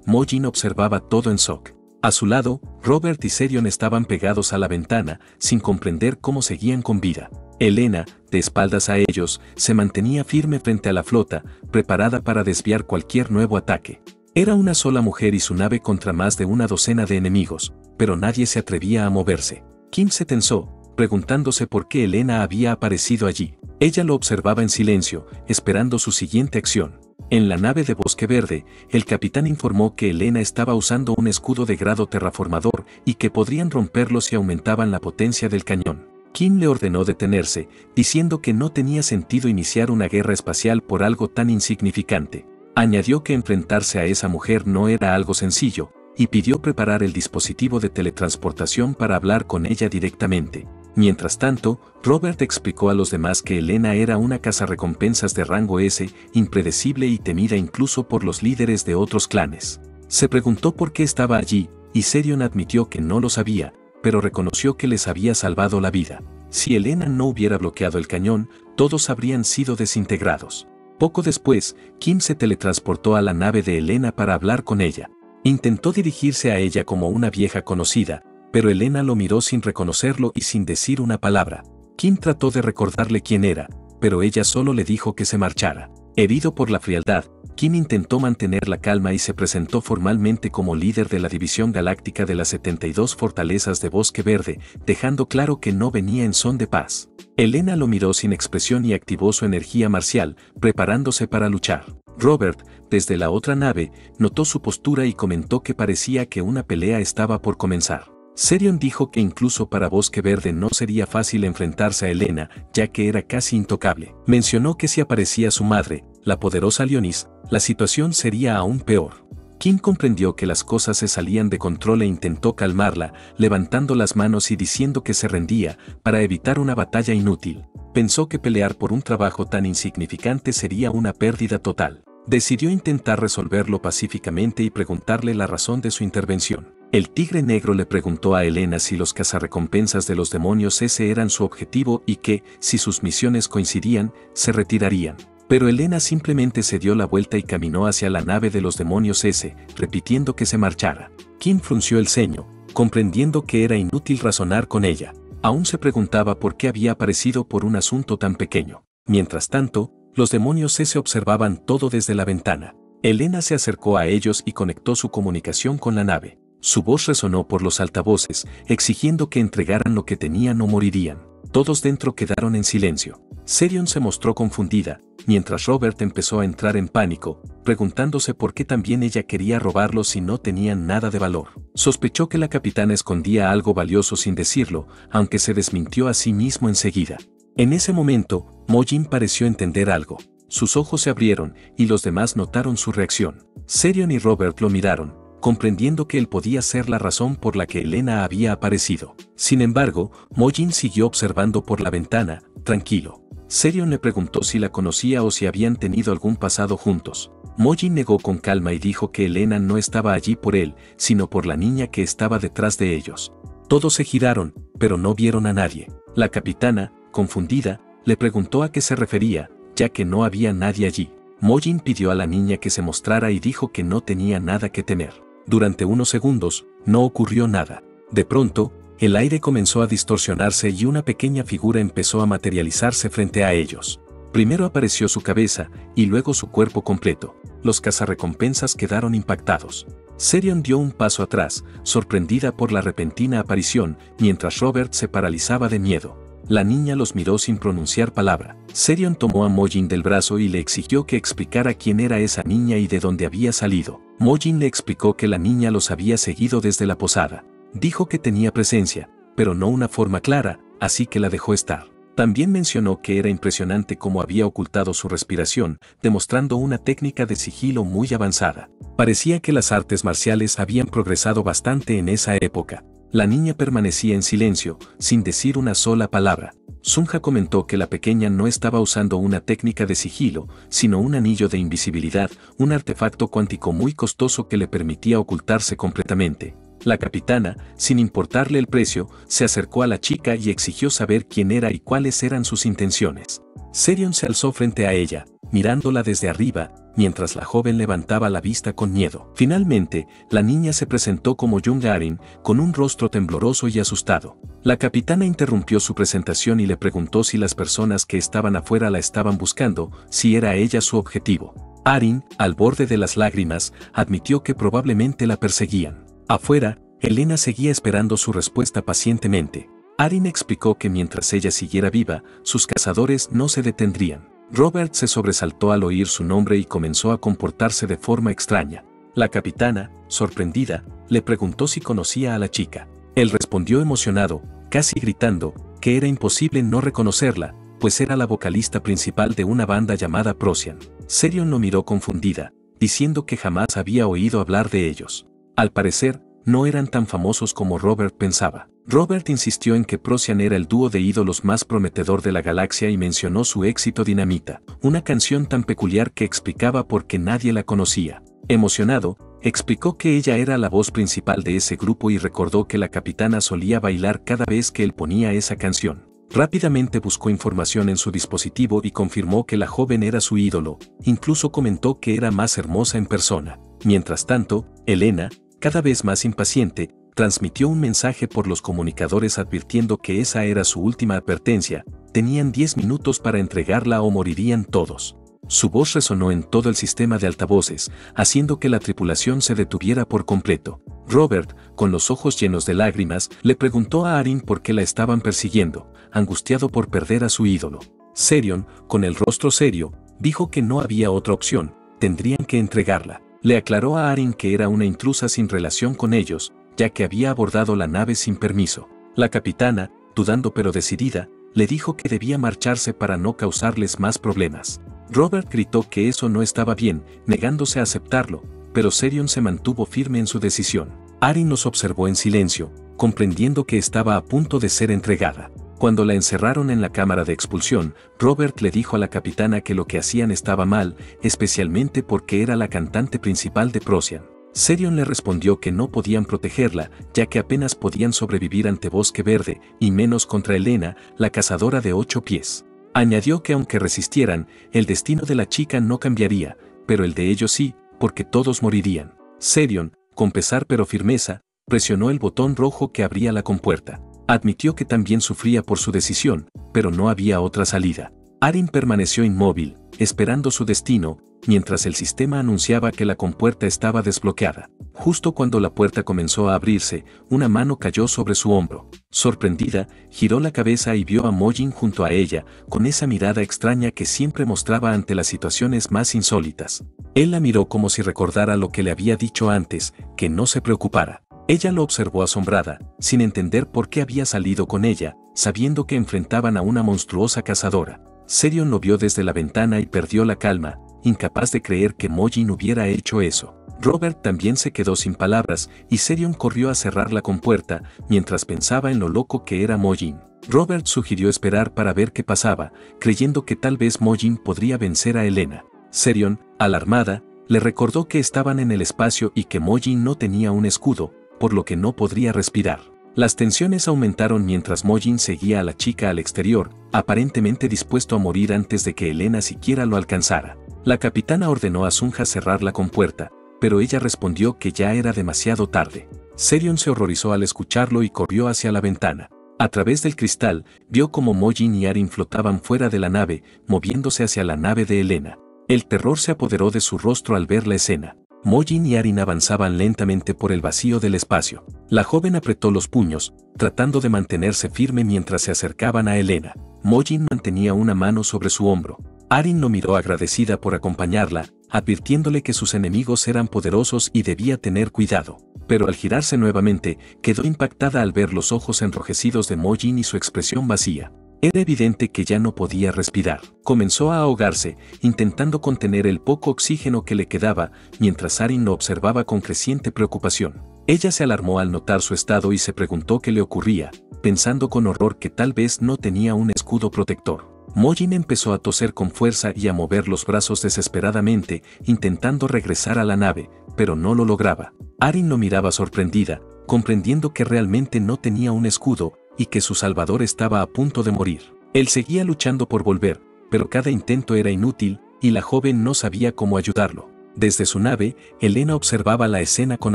Mojin observaba todo en shock. A su lado, Robert y Serion estaban pegados a la ventana, sin comprender cómo seguían con vida. Elena, de espaldas a ellos, se mantenía firme frente a la flota, preparada para desviar cualquier nuevo ataque. Era una sola mujer y su nave contra más de una docena de enemigos, pero nadie se atrevía a moverse. Kim se tensó, preguntándose por qué Elena había aparecido allí. Ella lo observaba en silencio, esperando su siguiente acción. En la nave de Bosque Verde, el capitán informó que Elena estaba usando un escudo de grado terraformador y que podrían romperlo si aumentaban la potencia del cañón. Kim le ordenó detenerse, diciendo que no tenía sentido iniciar una guerra espacial por algo tan insignificante. Añadió que enfrentarse a esa mujer no era algo sencillo, y pidió preparar el dispositivo de teletransportación para hablar con ella directamente. Mientras tanto, Robert explicó a los demás que Elena era una cazarrecompensas de rango S, impredecible y temida incluso por los líderes de otros clanes. Se preguntó por qué estaba allí, y Serion admitió que no lo sabía, pero reconoció que les había salvado la vida. Si Elena no hubiera bloqueado el cañón, todos habrían sido desintegrados. Poco después, Kim se teletransportó a la nave de Elena para hablar con ella. Intentó dirigirse a ella como una vieja conocida, pero Elena lo miró sin reconocerlo y sin decir una palabra. Kim trató de recordarle quién era, pero ella solo le dijo que se marchara. Herido por la frialdad, Kim intentó mantener la calma y se presentó formalmente como líder de la División Galáctica de las 72 Fortalezas de Bosque Verde, dejando claro que no venía en son de paz. Elena lo miró sin expresión y activó su energía marcial, preparándose para luchar. Robert, desde la otra nave, notó su postura y comentó que parecía que una pelea estaba por comenzar. Serion dijo que incluso para Bosque Verde no sería fácil enfrentarse a Elena, ya que era casi intocable. Mencionó que si aparecía su madre, la poderosa Leonis, la situación sería aún peor. Kim comprendió que las cosas se salían de control e intentó calmarla, levantando las manos y diciendo que se rendía, para evitar una batalla inútil. Pensó que pelear por un trabajo tan insignificante sería una pérdida total. Decidió intentar resolverlo pacíficamente y preguntarle la razón de su intervención. El Tigre Negro le preguntó a Elena si los cazarrecompensas de los demonios ese eran su objetivo y que, si sus misiones coincidían, se retirarían. Pero Elena simplemente se dio la vuelta y caminó hacia la nave de los demonios ese, repitiendo que se marchara. Kim frunció el ceño, comprendiendo que era inútil razonar con ella. Aún se preguntaba por qué había aparecido por un asunto tan pequeño. Mientras tanto, los demonios ese observaban todo desde la ventana. Elena se acercó a ellos y conectó su comunicación con la nave. Su voz resonó por los altavoces, exigiendo que entregaran lo que tenían o morirían. Todos dentro quedaron en silencio. Serion se mostró confundida, mientras Robert empezó a entrar en pánico, preguntándose por qué también ella quería robarlos si no tenían nada de valor. Sospechó que la capitana escondía algo valioso sin decirlo, aunque se desmintió a sí mismo enseguida. En ese momento, Mojin pareció entender algo. Sus ojos se abrieron, y los demás notaron su reacción. Serion y Robert lo miraron, comprendiendo que él podía ser la razón por la que Elena había aparecido. Sin embargo, Mojin siguió observando por la ventana, tranquilo. Serion le preguntó si la conocía o si habían tenido algún pasado juntos. Mojin negó con calma y dijo que Elena no estaba allí por él, sino por la niña que estaba detrás de ellos. Todos se giraron, pero no vieron a nadie. La capitana, confundida, le preguntó a qué se refería, ya que no había nadie allí. Mojin pidió a la niña que se mostrara y dijo que no tenía nada que temer. Durante unos segundos, no ocurrió nada. De pronto, el aire comenzó a distorsionarse y una pequeña figura empezó a materializarse frente a ellos. Primero apareció su cabeza, y luego su cuerpo completo. Los cazarrecompensas quedaron impactados. Serion dio un paso atrás, sorprendida por la repentina aparición, mientras Robert se paralizaba de miedo. La niña los miró sin pronunciar palabra. Serion tomó a Mojin del brazo y le exigió que explicara quién era esa niña y de dónde había salido. Mojin le explicó que la niña los había seguido desde la posada. Dijo que tenía presencia, pero no una forma clara, así que la dejó estar. También mencionó que era impresionante cómo había ocultado su respiración, demostrando una técnica de sigilo muy avanzada. Parecía que las artes marciales habían progresado bastante en esa época. La niña permanecía en silencio, sin decir una sola palabra. Sunja comentó que la pequeña no estaba usando una técnica de sigilo, sino un anillo de invisibilidad, un artefacto cuántico muy costoso que le permitía ocultarse completamente. La capitana, sin importarle el precio, se acercó a la chica y exigió saber quién era y cuáles eran sus intenciones. Serion se alzó frente a ella, mirándola desde arriba, mientras la joven levantaba la vista con miedo. Finalmente, la niña se presentó como Jung Arin, con un rostro tembloroso y asustado. La capitana interrumpió su presentación y le preguntó si las personas que estaban afuera la estaban buscando, si era ella su objetivo. Arin, al borde de las lágrimas, admitió que probablemente la perseguían. Afuera, Elena seguía esperando su respuesta pacientemente. Arin explicó que mientras ella siguiera viva, sus cazadores no se detendrían. Robert se sobresaltó al oír su nombre y comenzó a comportarse de forma extraña. La capitana, sorprendida, le preguntó si conocía a la chica. Él respondió emocionado, casi gritando, que era imposible no reconocerla, pues era la vocalista principal de una banda llamada Procyon. Serion lo miró confundida, diciendo que jamás había oído hablar de ellos. Al parecer, no eran tan famosos como Robert pensaba. Robert insistió en que Procyon era el dúo de ídolos más prometedor de la galaxia y mencionó su éxito Dinamita, una canción tan peculiar que explicaba por qué nadie la conocía. Emocionado, explicó que ella era la voz principal de ese grupo y recordó que la capitana solía bailar cada vez que él ponía esa canción. Rápidamente buscó información en su dispositivo y confirmó que la joven era su ídolo, incluso comentó que era más hermosa en persona. Mientras tanto, Elena, cada vez más impaciente, transmitió un mensaje por los comunicadores advirtiendo que esa era su última advertencia, tenían 10 minutos para entregarla o morirían todos. Su voz resonó en todo el sistema de altavoces, haciendo que la tripulación se detuviera por completo. Robert, con los ojos llenos de lágrimas, le preguntó a Arin por qué la estaban persiguiendo, angustiado por perder a su ídolo. Serion, con el rostro serio, dijo que no había otra opción, tendrían que entregarla. Le aclaró a Arin que era una intrusa sin relación con ellos, ya que había abordado la nave sin permiso. La capitana, dudando pero decidida, le dijo que debía marcharse para no causarles más problemas. Robert gritó que eso no estaba bien, negándose a aceptarlo, pero Serion se mantuvo firme en su decisión. Arin los observó en silencio, comprendiendo que estaba a punto de ser entregada. Cuando la encerraron en la cámara de expulsión, Robert le dijo a la capitana que lo que hacían estaba mal, especialmente porque era la cantante principal de Procyon. Serion le respondió que no podían protegerla, ya que apenas podían sobrevivir ante Bosque Verde, y menos contra Elena, la cazadora de 8 pies. Añadió que aunque resistieran, el destino de la chica no cambiaría, pero el de ellos sí, porque todos morirían. Serion, con pesar pero firmeza, presionó el botón rojo que abría la compuerta. Admitió que también sufría por su decisión, pero no había otra salida. Arin permaneció inmóvil, esperando su destino, mientras el sistema anunciaba que la compuerta estaba desbloqueada. Justo cuando la puerta comenzó a abrirse, una mano cayó sobre su hombro. Sorprendida, giró la cabeza y vio a Mojin junto a ella, con esa mirada extraña que siempre mostraba ante las situaciones más insólitas. Él la miró como si recordara lo que le había dicho antes, que no se preocupara. Ella lo observó asombrada, sin entender por qué había salido con ella, sabiendo que enfrentaban a una monstruosa cazadora. Serion lo vio desde la ventana y perdió la calma, incapaz de creer que Mojin hubiera hecho eso. Robert también se quedó sin palabras y Serion corrió a cerrar la compuerta mientras pensaba en lo loco que era Mojin. Robert sugirió esperar para ver qué pasaba, creyendo que tal vez Mojin podría vencer a Elena. Serion, alarmada, le recordó que estaban en el espacio y que Mojin no tenía un escudo, por lo que no podría respirar. Las tensiones aumentaron mientras Mojin seguía a la chica al exterior, aparentemente dispuesto a morir antes de que Elena siquiera lo alcanzara. La capitana ordenó a Sunja cerrar la compuerta, pero ella respondió que ya era demasiado tarde. Serion se horrorizó al escucharlo y corrió hacia la ventana. A través del cristal, vio como Mojin y Arin flotaban fuera de la nave, moviéndose hacia la nave de Elena. El terror se apoderó de su rostro al ver la escena. Mojin y Arin avanzaban lentamente por el vacío del espacio. La joven apretó los puños, tratando de mantenerse firme mientras se acercaban a Elena. Mojin mantenía una mano sobre su hombro. Arin lo miró agradecida por acompañarla, advirtiéndole que sus enemigos eran poderosos y debía tener cuidado. Pero al girarse nuevamente, quedó impactada al ver los ojos enrojecidos de Mojin y su expresión vacía. Era evidente que ya no podía respirar. Comenzó a ahogarse, intentando contener el poco oxígeno que le quedaba, mientras Arin lo observaba con creciente preocupación. Ella se alarmó al notar su estado y se preguntó qué le ocurría, pensando con horror que tal vez no tenía un escudo protector. Mojin empezó a toser con fuerza y a mover los brazos desesperadamente, intentando regresar a la nave, pero no lo lograba. Arin lo miraba sorprendida, comprendiendo que realmente no tenía un escudo, y que su salvador estaba a punto de morir. Él seguía luchando por volver, pero cada intento era inútil, y la joven no sabía cómo ayudarlo. Desde su nave, Elena observaba la escena con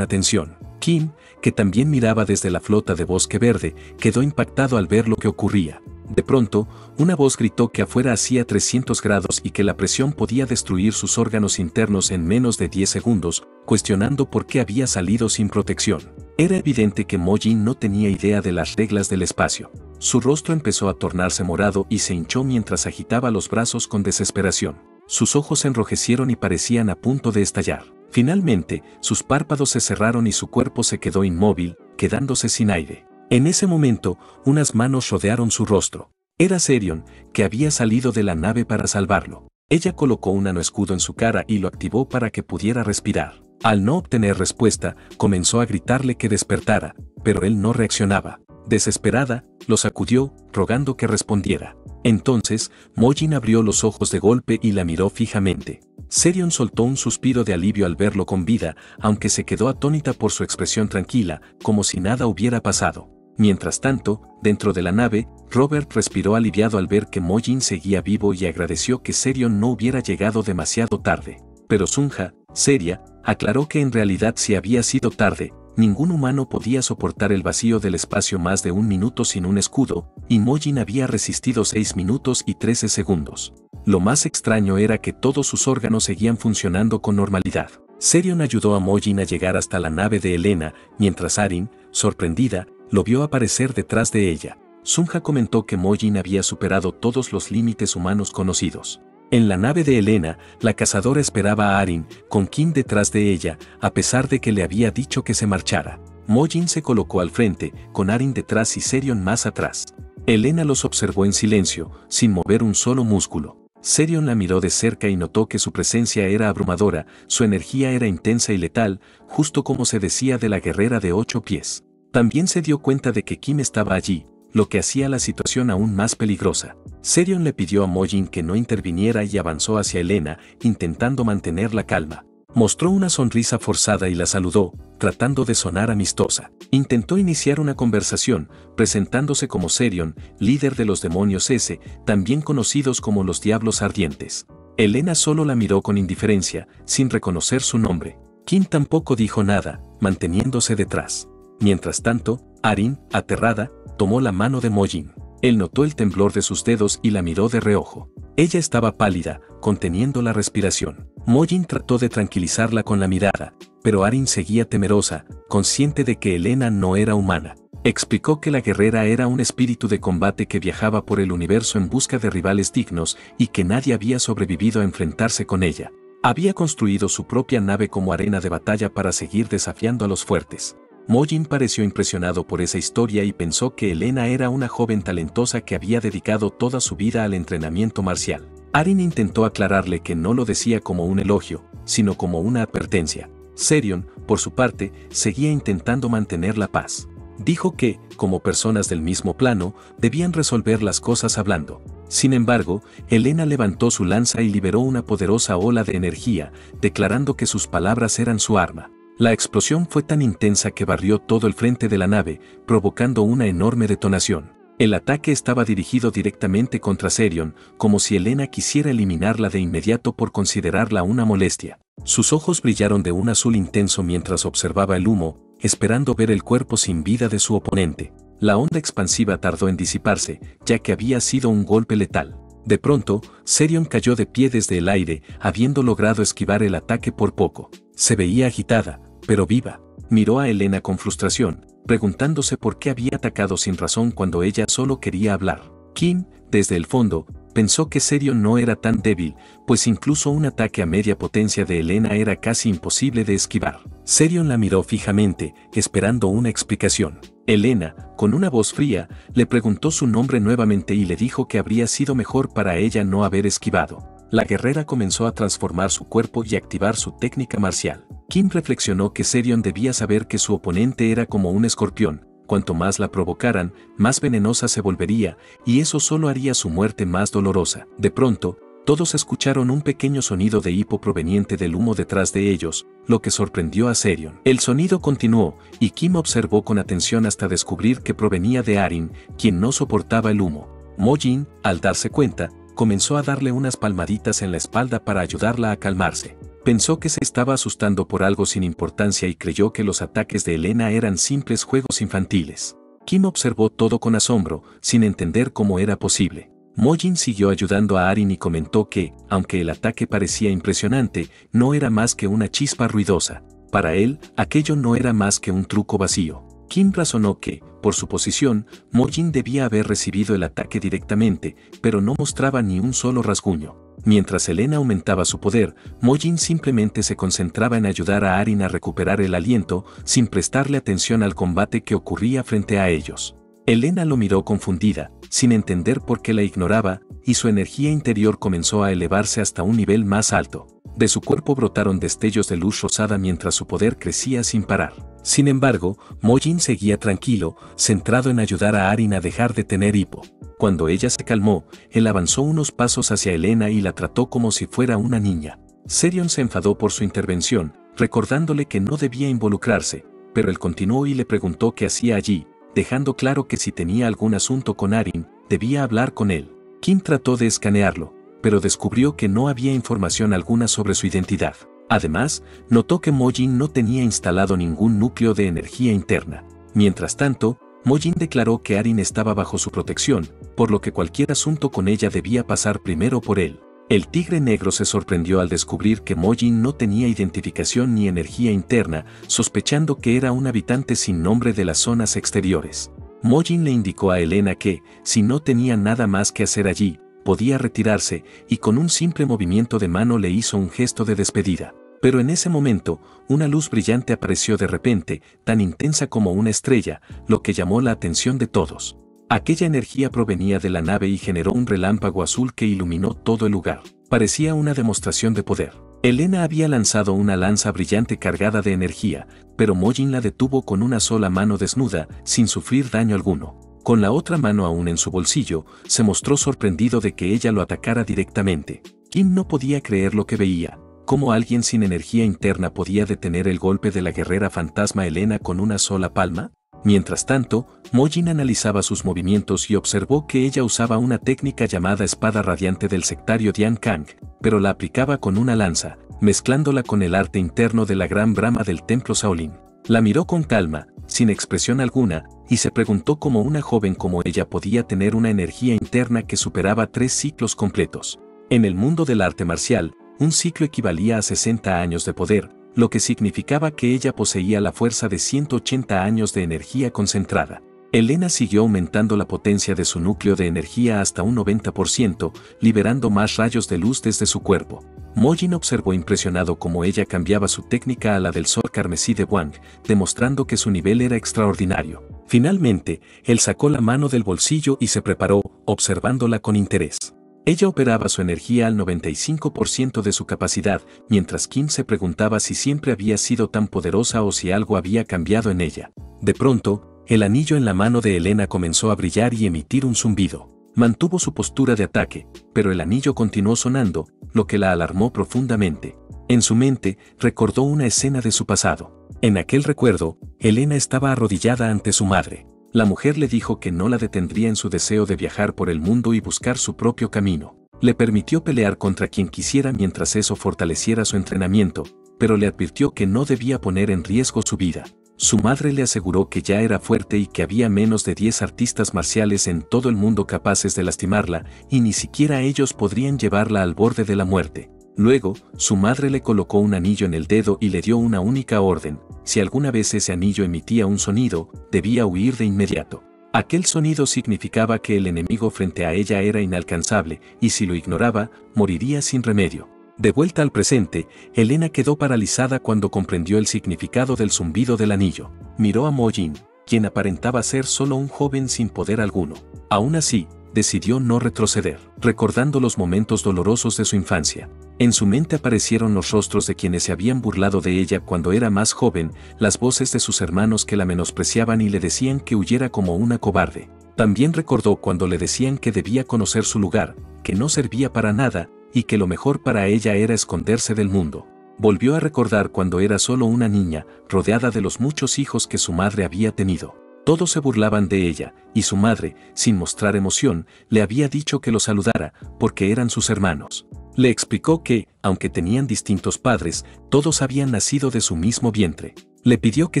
atención. Kim, que también miraba desde la flota de Bosque Verde, quedó impactado al ver lo que ocurría. De pronto, una voz gritó que afuera hacía 300 grados y que la presión podía destruir sus órganos internos en menos de 10 segundos, cuestionando por qué había salido sin protección. Era evidente que Mojin no tenía idea de las reglas del espacio. Su rostro empezó a tornarse morado y se hinchó mientras agitaba los brazos con desesperación. Sus ojos se enrojecieron y parecían a punto de estallar. Finalmente, sus párpados se cerraron y su cuerpo se quedó inmóvil, quedándose sin aire. En ese momento, unas manos rodearon su rostro. Era Serion, que había salido de la nave para salvarlo. Ella colocó un nanoescudo en su cara y lo activó para que pudiera respirar. Al no obtener respuesta, comenzó a gritarle que despertara, pero él no reaccionaba. Desesperada, lo sacudió, rogando que respondiera. Entonces, Mojin abrió los ojos de golpe y la miró fijamente. Serion soltó un suspiro de alivio al verlo con vida, aunque se quedó atónita por su expresión tranquila, como si nada hubiera pasado. Mientras tanto, dentro de la nave, Robert respiró aliviado al ver que Mojin seguía vivo y agradeció que Serion no hubiera llegado demasiado tarde. Pero Sunja, seria, aclaró que en realidad si había sido tarde, ningún humano podía soportar el vacío del espacio más de 1 minuto sin un escudo, y Mojin había resistido 6 minutos y 13 segundos. Lo más extraño era que todos sus órganos seguían funcionando con normalidad. Serion ayudó a Mojin a llegar hasta la nave de Elena, mientras Arin, sorprendida, lo vio aparecer detrás de ella. Sunja comentó que Mojin había superado todos los límites humanos conocidos. En la nave de Elena, la cazadora esperaba a Arin, con Kim detrás de ella, a pesar de que le había dicho que se marchara. Mojin se colocó al frente, con Arin detrás y Serion más atrás. Elena los observó en silencio, sin mover un solo músculo. Serion la miró de cerca y notó que su presencia era abrumadora, su energía era intensa y letal, justo como se decía de la guerrera de 8 pies. También se dio cuenta de que Kim estaba allí, lo que hacía la situación aún más peligrosa. Serion le pidió a Mojin que no interviniera y avanzó hacia Elena, intentando mantener la calma. Mostró una sonrisa forzada y la saludó, tratando de sonar amistosa. Intentó iniciar una conversación, presentándose como Serion, líder de los demonios S, también conocidos como los Diablos Ardientes. Elena solo la miró con indiferencia, sin reconocer su nombre. Kim tampoco dijo nada, manteniéndose detrás. Mientras tanto, Arin, aterrada, tomó la mano de Mojin. Él notó el temblor de sus dedos y la miró de reojo. Ella estaba pálida, conteniendo la respiración. Mojin trató de tranquilizarla con la mirada, pero Arin seguía temerosa, consciente de que Elena no era humana. Explicó que la guerrera era un espíritu de combate que viajaba por el universo en busca de rivales dignos y que nadie había sobrevivido a enfrentarse con ella. Había construido su propia nave como arena de batalla para seguir desafiando a los fuertes. Mojin pareció impresionado por esa historia y pensó que Elena era una joven talentosa que había dedicado toda su vida al entrenamiento marcial. Arin intentó aclararle que no lo decía como un elogio, sino como una advertencia. Serion, por su parte, seguía intentando mantener la paz. Dijo que, como personas del mismo plano, debían resolver las cosas hablando. Sin embargo, Elena levantó su lanza y liberó una poderosa ola de energía, declarando que sus palabras eran su arma. La explosión fue tan intensa que barrió todo el frente de la nave, provocando una enorme detonación. El ataque estaba dirigido directamente contra Serion, como si Elena quisiera eliminarla de inmediato por considerarla una molestia. Sus ojos brillaron de un azul intenso mientras observaba el humo, esperando ver el cuerpo sin vida de su oponente. La onda expansiva tardó en disiparse, ya que había sido un golpe letal. De pronto, Serion cayó de pie desde el aire, habiendo logrado esquivar el ataque por poco. Se veía agitada, pero viva. Miró a Elena con frustración, preguntándose por qué había atacado sin razón cuando ella solo quería hablar. Kim, desde el fondo, pensó que Serion no era tan débil, pues incluso un ataque a media potencia de Elena era casi imposible de esquivar. Serion la miró fijamente, esperando una explicación. Elena, con una voz fría, le preguntó su nombre nuevamente y le dijo que habría sido mejor para ella no haber esquivado. La guerrera comenzó a transformar su cuerpo y activar su técnica marcial. Kim reflexionó que Serion debía saber que su oponente era como un escorpión, cuanto más la provocaran, más venenosa se volvería, y eso solo haría su muerte más dolorosa. De pronto, todos escucharon un pequeño sonido de hipo proveniente del humo detrás de ellos, lo que sorprendió a Serion. El sonido continuó, y Kim observó con atención hasta descubrir que provenía de Arin, quien no soportaba el humo. Mojin, al darse cuenta, comenzó a darle unas palmaditas en la espalda para ayudarla a calmarse. Pensó que se estaba asustando por algo sin importancia y creyó que los ataques de Elena eran simples juegos infantiles. Kim observó todo con asombro, sin entender cómo era posible. Mojin siguió ayudando a Arin y comentó que, aunque el ataque parecía impresionante, no era más que una chispa ruidosa. Para él, aquello no era más que un truco vacío. Kim razonó que, por su posición, Mo-jin debía haber recibido el ataque directamente, pero no mostraba ni un solo rasguño. Mientras Elena aumentaba su poder, Mo-jin simplemente se concentraba en ayudar a Arin a recuperar el aliento, sin prestarle atención al combate que ocurría frente a ellos. Elena lo miró confundida, sin entender por qué la ignoraba, y su energía interior comenzó a elevarse hasta un nivel más alto. De su cuerpo brotaron destellos de luz rosada mientras su poder crecía sin parar. Sin embargo, Mo-jin seguía tranquilo, centrado en ayudar a Arin a dejar de tener hipo. Cuando ella se calmó, él avanzó unos pasos hacia Elena y la trató como si fuera una niña. Serion se enfadó por su intervención, recordándole que no debía involucrarse, pero él continuó y le preguntó qué hacía allí, dejando claro que si tenía algún asunto con Arin, debía hablar con él. Kim trató de escanearlo, pero descubrió que no había información alguna sobre su identidad. Además, notó que Mo-jin no tenía instalado ningún núcleo de energía interna. Mientras tanto, Mo-jin declaró que Arin estaba bajo su protección, por lo que cualquier asunto con ella debía pasar primero por él. El tigre negro se sorprendió al descubrir que Mo-jin no tenía identificación ni energía interna, sospechando que era un habitante sin nombre de las zonas exteriores. Mo-jin le indicó a Elena que, si no tenía nada más que hacer allí, podía retirarse, y con un simple movimiento de mano le hizo un gesto de despedida. Pero en ese momento, una luz brillante apareció de repente, tan intensa como una estrella, lo que llamó la atención de todos. Aquella energía provenía de la nave y generó un relámpago azul que iluminó todo el lugar. Parecía una demostración de poder. Elena había lanzado una lanza brillante cargada de energía, pero Mo-jin la detuvo con una sola mano desnuda, sin sufrir daño alguno. Con la otra mano aún en su bolsillo, se mostró sorprendido de que ella lo atacara directamente. Kim no podía creer lo que veía. ¿Cómo alguien sin energía interna podía detener el golpe de la guerrera fantasma Elena con una sola palma? Mientras tanto, Mo-jin analizaba sus movimientos y observó que ella usaba una técnica llamada espada radiante del sectario Dian Kang, pero la aplicaba con una lanza, mezclándola con el arte interno de la gran brama del templo Shaolin. La miró con calma, sin expresión alguna, y se preguntó cómo una joven como ella podía tener una energía interna que superaba 3 ciclos completos. En el mundo del arte marcial, un ciclo equivalía a 60 años de poder, lo que significaba que ella poseía la fuerza de 180 años de energía concentrada. Elena siguió aumentando la potencia de su núcleo de energía hasta un 90%, liberando más rayos de luz desde su cuerpo. Mo-jin observó impresionado cómo ella cambiaba su técnica a la del sol carmesí de Wang, demostrando que su nivel era extraordinario. Finalmente, él sacó la mano del bolsillo y se preparó, observándola con interés. Ella operaba su energía al 95% de su capacidad, mientras Kim se preguntaba si siempre había sido tan poderosa o si algo había cambiado en ella. De pronto, el anillo en la mano de Elena comenzó a brillar y emitir un zumbido. Mantuvo su postura de ataque, pero el anillo continuó sonando, lo que la alarmó profundamente. En su mente, recordó una escena de su pasado. En aquel recuerdo, Elena estaba arrodillada ante su madre. La mujer le dijo que no la detendría en su deseo de viajar por el mundo y buscar su propio camino. Le permitió pelear contra quien quisiera mientras eso fortaleciera su entrenamiento, pero le advirtió que no debía poner en riesgo su vida. Su madre le aseguró que ya era fuerte y que había menos de 10 artistas marciales en todo el mundo capaces de lastimarla, y ni siquiera ellos podrían llevarla al borde de la muerte. Luego, su madre le colocó un anillo en el dedo y le dio una única orden: si alguna vez ese anillo emitía un sonido, debía huir de inmediato. Aquel sonido significaba que el enemigo frente a ella era inalcanzable, y si lo ignoraba, moriría sin remedio. De vuelta al presente, Elena quedó paralizada cuando comprendió el significado del zumbido del anillo. Miró a Mo-jin, quien aparentaba ser solo un joven sin poder alguno. Aún así, decidió no retroceder, recordando los momentos dolorosos de su infancia. En su mente aparecieron los rostros de quienes se habían burlado de ella cuando era más joven, las voces de sus hermanos que la menospreciaban y le decían que huyera como una cobarde. También recordó cuando le decían que debía conocer su lugar, que no servía para nada, y que lo mejor para ella era esconderse del mundo. Volvió a recordar cuando era solo una niña, rodeada de los muchos hijos que su madre había tenido. Todos se burlaban de ella, y su madre, sin mostrar emoción, le había dicho que lo saludara, porque eran sus hermanos. Le explicó que, aunque tenían distintos padres, todos habían nacido de su mismo vientre. Le pidió que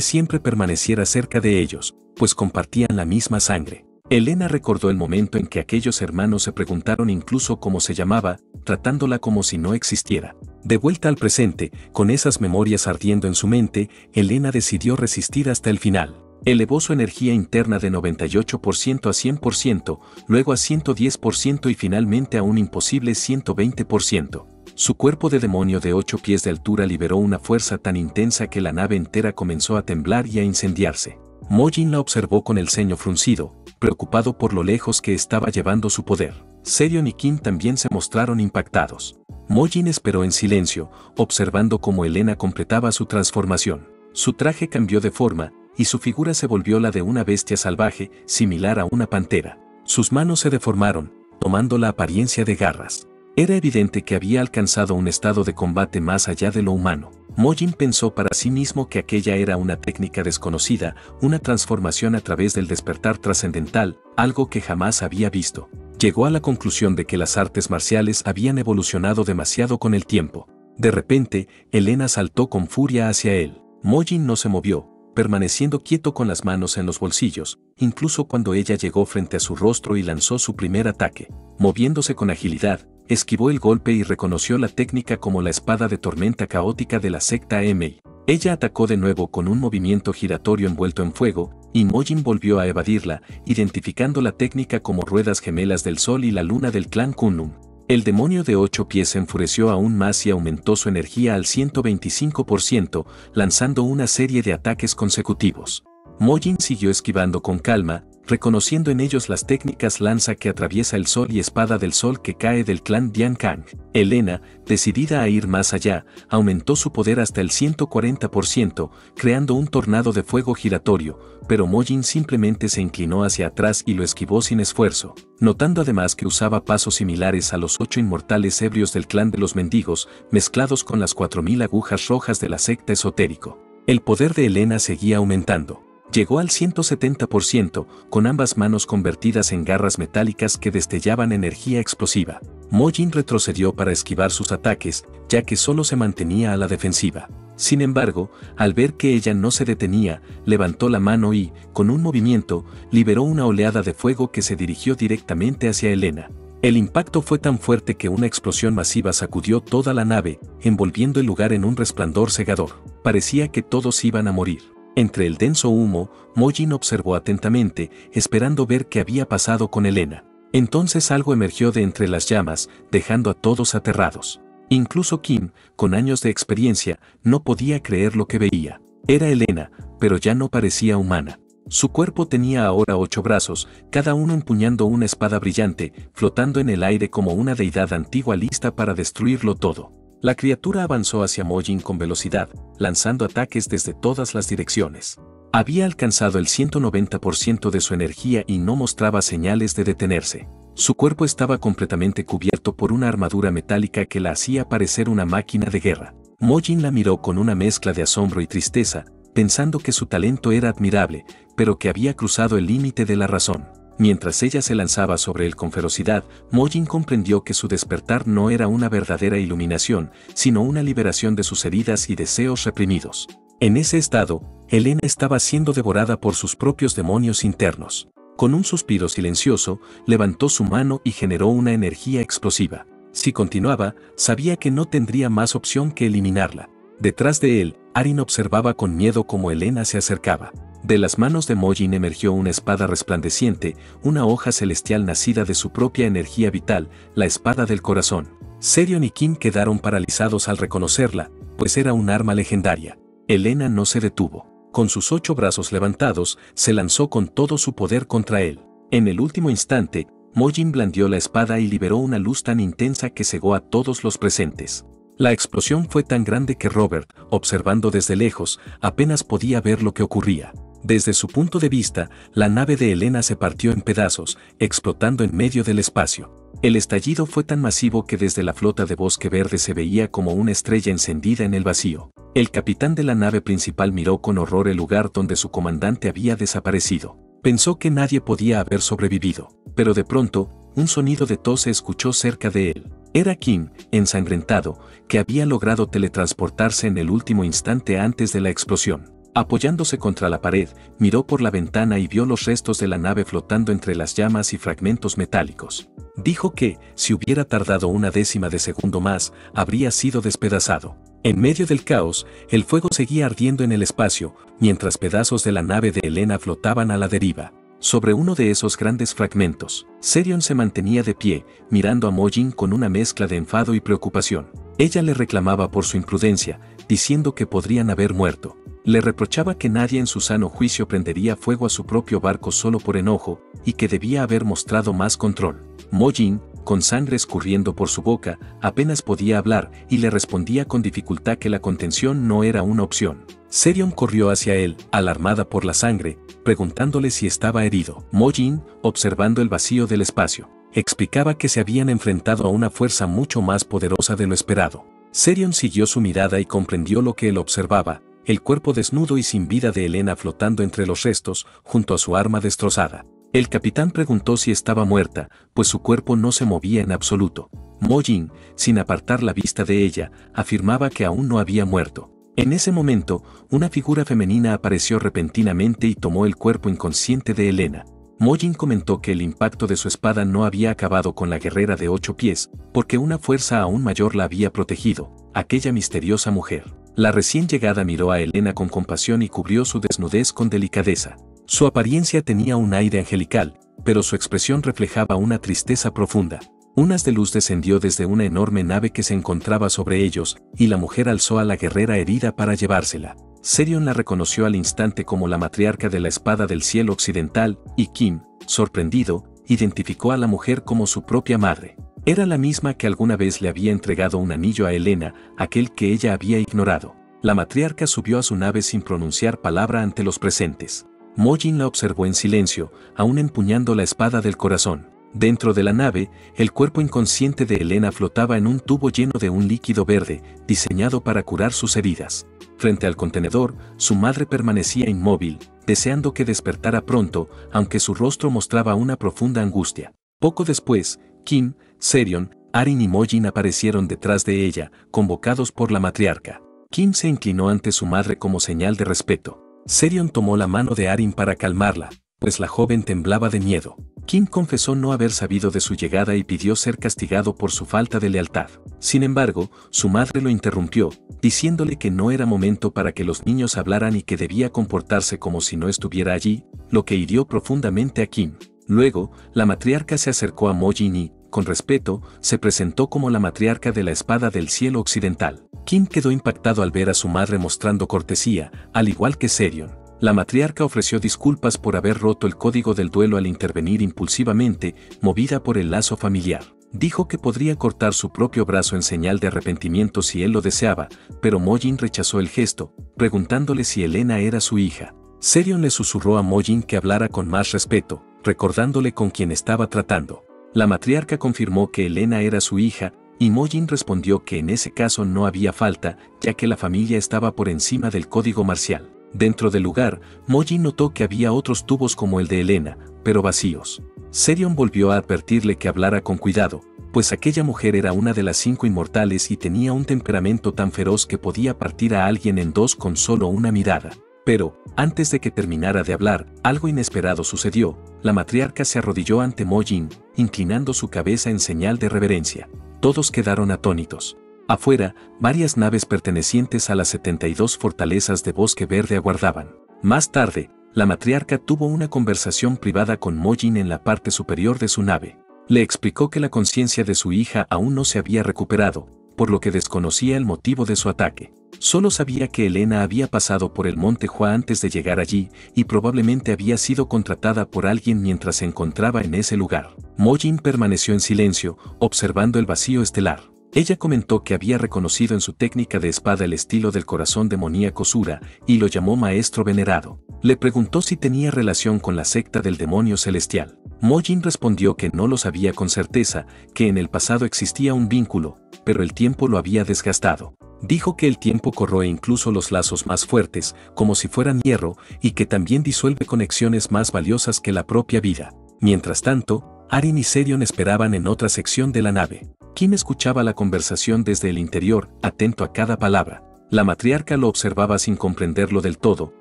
siempre permaneciera cerca de ellos, pues compartían la misma sangre. Elena recordó el momento en que aquellos hermanos se preguntaron incluso cómo se llamaba, tratándola como si no existiera. De vuelta al presente, con esas memorias ardiendo en su mente, Elena decidió resistir hasta el final. Elevó su energía interna de 98% a 100%, luego a 110% y finalmente a un imposible 120%. Su cuerpo de demonio de 8 pies de altura liberó una fuerza tan intensa que la nave entera comenzó a temblar y a incendiarse. Mojin la observó con el ceño fruncido, preocupado por lo lejos que estaba llevando su poder. Serion y Kim también se mostraron impactados. Mojin esperó en silencio, observando cómo Elena completaba su transformación. Su traje cambió de forma, y su figura se volvió la de una bestia salvaje, similar a una pantera. Sus manos se deformaron, tomando la apariencia de garras. Era evidente que había alcanzado un estado de combate más allá de lo humano. Mojin pensó para sí mismo que aquella era una técnica desconocida, una transformación a través del despertar trascendental, algo que jamás había visto. Llegó a la conclusión de que las artes marciales habían evolucionado demasiado con el tiempo. De repente, Elena saltó con furia hacia él. Mojin no se movió, permaneciendo quieto con las manos en los bolsillos, incluso cuando ella llegó frente a su rostro y lanzó su primer ataque. Moviéndose con agilidad, esquivó el golpe y reconoció la técnica como la espada de tormenta caótica de la secta Emei. Ella atacó de nuevo con un movimiento giratorio envuelto en fuego, y Mojin volvió a evadirla, identificando la técnica como ruedas gemelas del sol y la luna del clan Kunlun. El demonio de 8 pies se enfureció aún más y aumentó su energía al 125%, lanzando una serie de ataques consecutivos. Mojin siguió esquivando con calma, reconociendo en ellos las técnicas lanza que atraviesa el sol y espada del sol que cae del clan Dian Kang. Elena, decidida a ir más allá, aumentó su poder hasta el 140%, creando un tornado de fuego giratorio, pero Mojin simplemente se inclinó hacia atrás y lo esquivó sin esfuerzo, notando además que usaba pasos similares a los 8 inmortales ebrios del clan de los mendigos, mezclados con las 4000 agujas rojas de la secta esotérico. El poder de Elena seguía aumentando. Llegó al 170%, con ambas manos convertidas en garras metálicas que destellaban energía explosiva. Mojin retrocedió para esquivar sus ataques, ya que solo se mantenía a la defensiva. Sin embargo, al ver que ella no se detenía, levantó la mano y, con un movimiento, liberó una oleada de fuego que se dirigió directamente hacia Elena. El impacto fue tan fuerte que una explosión masiva sacudió toda la nave, envolviendo el lugar en un resplandor cegador. Parecía que todos iban a morir. Entre el denso humo, Mojin observó atentamente, esperando ver qué había pasado con Elena. Entonces algo emergió de entre las llamas, dejando a todos aterrados. Incluso Kim, con años de experiencia, no podía creer lo que veía. Era Elena, pero ya no parecía humana. Su cuerpo tenía ahora 8 brazos, cada uno empuñando una espada brillante, flotando en el aire como una deidad antigua lista para destruirlo todo. La criatura avanzó hacia Mojin con velocidad, lanzando ataques desde todas las direcciones. Había alcanzado el 190% de su energía y no mostraba señales de detenerse. Su cuerpo estaba completamente cubierto por una armadura metálica que la hacía parecer una máquina de guerra. Mojin la miró con una mezcla de asombro y tristeza, pensando que su talento era admirable, pero que había cruzado el límite de la razón. Mientras ella se lanzaba sobre él con ferocidad, Mojin comprendió que su despertar no era una verdadera iluminación, sino una liberación de sus heridas y deseos reprimidos. En ese estado, Elena estaba siendo devorada por sus propios demonios internos. Con un suspiro silencioso, levantó su mano y generó una energía explosiva. Si continuaba, sabía que no tendría más opción que eliminarla. Detrás de él, Arin observaba con miedo cómo Elena se acercaba. De las manos de Mojin emergió una espada resplandeciente, una hoja celestial nacida de su propia energía vital, la espada del corazón. Serion y Kim quedaron paralizados al reconocerla, pues era un arma legendaria. Elena no se detuvo. Con sus 8 brazos levantados, se lanzó con todo su poder contra él. En el último instante, Mojin blandió la espada y liberó una luz tan intensa que cegó a todos los presentes. La explosión fue tan grande que Robert, observando desde lejos, apenas podía ver lo que ocurría. Desde su punto de vista, la nave de Elena se partió en pedazos, explotando en medio del espacio. El estallido fue tan masivo que desde la flota de Bosque Verde se veía como una estrella encendida en el vacío. El capitán de la nave principal miró con horror el lugar donde su comandante había desaparecido. Pensó que nadie podía haber sobrevivido, pero de pronto, un sonido de tos se escuchó cerca de él. Era Kim, ensangrentado, que había logrado teletransportarse en el último instante antes de la explosión. Apoyándose contra la pared, miró por la ventana y vio los restos de la nave flotando entre las llamas y fragmentos metálicos. Dijo que, si hubiera tardado una décima de segundo más, habría sido despedazado. En medio del caos, el fuego seguía ardiendo en el espacio, mientras pedazos de la nave de Elena flotaban a la deriva. Sobre uno de esos grandes fragmentos, Serion se mantenía de pie, mirando a Mojin con una mezcla de enfado y preocupación. Ella le reclamaba por su imprudencia, diciendo que podrían haber muerto. Le reprochaba que nadie en su sano juicio prendería fuego a su propio barco solo por enojo, y que debía haber mostrado más control. Mojin, con sangre escurriendo por su boca, apenas podía hablar y le respondía con dificultad que la contención no era una opción. Serion corrió hacia él, alarmada por la sangre, preguntándole si estaba herido. Mojin, observando el vacío del espacio, explicaba que se habían enfrentado a una fuerza mucho más poderosa de lo esperado. Serion siguió su mirada y comprendió lo que él observaba, el cuerpo desnudo y sin vida de Elena flotando entre los restos, junto a su arma destrozada. El capitán preguntó si estaba muerta, pues su cuerpo no se movía en absoluto. Mojin, sin apartar la vista de ella, afirmaba que aún no había muerto. En ese momento, una figura femenina apareció repentinamente y tomó el cuerpo inconsciente de Elena. Mojin comentó que el impacto de su espada no había acabado con la guerrera de 8 pies, porque una fuerza aún mayor la había protegido, aquella misteriosa mujer. La recién llegada miró a Elena con compasión y cubrió su desnudez con delicadeza. Su apariencia tenía un aire angelical, pero su expresión reflejaba una tristeza profunda. Un haz de luz descendió desde una enorme nave que se encontraba sobre ellos, y la mujer alzó a la guerrera herida para llevársela. Serion la reconoció al instante como la matriarca de la espada del cielo occidental, y Kim, sorprendido, identificó a la mujer como su propia madre. Era la misma que alguna vez le había entregado un anillo a Elena, aquel que ella había ignorado. La matriarca subió a su nave sin pronunciar palabra ante los presentes. Mojin la observó en silencio, aún empuñando la espada del corazón. Dentro de la nave, el cuerpo inconsciente de Elena flotaba en un tubo lleno de un líquido verde, diseñado para curar sus heridas. Frente al contenedor, su madre permanecía inmóvil, deseando que despertara pronto, aunque su rostro mostraba una profunda angustia. Poco después, Kim, Serion, Arin y Mojin aparecieron detrás de ella, convocados por la matriarca. Kim se inclinó ante su madre como señal de respeto. Serion tomó la mano de Arin para calmarla, pues la joven temblaba de miedo. Kim confesó no haber sabido de su llegada y pidió ser castigado por su falta de lealtad. Sin embargo, su madre lo interrumpió, diciéndole que no era momento para que los niños hablaran y que debía comportarse como si no estuviera allí, lo que hirió profundamente a Kim. Luego, la matriarca se acercó a Mojin y, con respeto, se presentó como la matriarca de la espada del cielo occidental. Kim quedó impactado al ver a su madre mostrando cortesía, al igual que Serion. La matriarca ofreció disculpas por haber roto el código del duelo al intervenir impulsivamente, movida por el lazo familiar. Dijo que podría cortar su propio brazo en señal de arrepentimiento si él lo deseaba, pero Mojin rechazó el gesto, preguntándole si Elena era su hija. Serion le susurró a Mojin que hablara con más respeto, recordándole con quién estaba tratando. La matriarca confirmó que Elena era su hija, y Mojin respondió que en ese caso no había falta, ya que la familia estaba por encima del código marcial. Dentro del lugar, Mojin notó que había otros tubos como el de Elena, pero vacíos. Serion volvió a advertirle que hablara con cuidado, pues aquella mujer era una de las 5 inmortales y tenía un temperamento tan feroz que podía partir a alguien en dos con solo una mirada. Pero, antes de que terminara de hablar, algo inesperado sucedió. La matriarca se arrodilló ante Mojin, inclinando su cabeza en señal de reverencia. Todos quedaron atónitos. Afuera, varias naves pertenecientes a las 72 fortalezas de Bosque Verde aguardaban. Más tarde, la matriarca tuvo una conversación privada con Mojin en la parte superior de su nave. Le explicó que la conciencia de su hija aún no se había recuperado, por lo que desconocía el motivo de su ataque. Solo sabía que Elena había pasado por el Monte Hua antes de llegar allí, y probablemente había sido contratada por alguien mientras se encontraba en ese lugar. Mojin permaneció en silencio, observando el vacío estelar. Ella comentó que había reconocido en su técnica de espada el estilo del corazón demoníaco Sura, y lo llamó maestro venerado. Le preguntó si tenía relación con la secta del demonio celestial. Mojin respondió que no lo sabía con certeza, que en el pasado existía un vínculo, pero el tiempo lo había desgastado. Dijo que el tiempo corroe incluso los lazos más fuertes, como si fueran hierro, y que también disuelve conexiones más valiosas que la propia vida. Mientras tanto, Arin y Serion esperaban en otra sección de la nave. Kim escuchaba la conversación desde el interior, atento a cada palabra. La matriarca lo observaba sin comprenderlo del todo,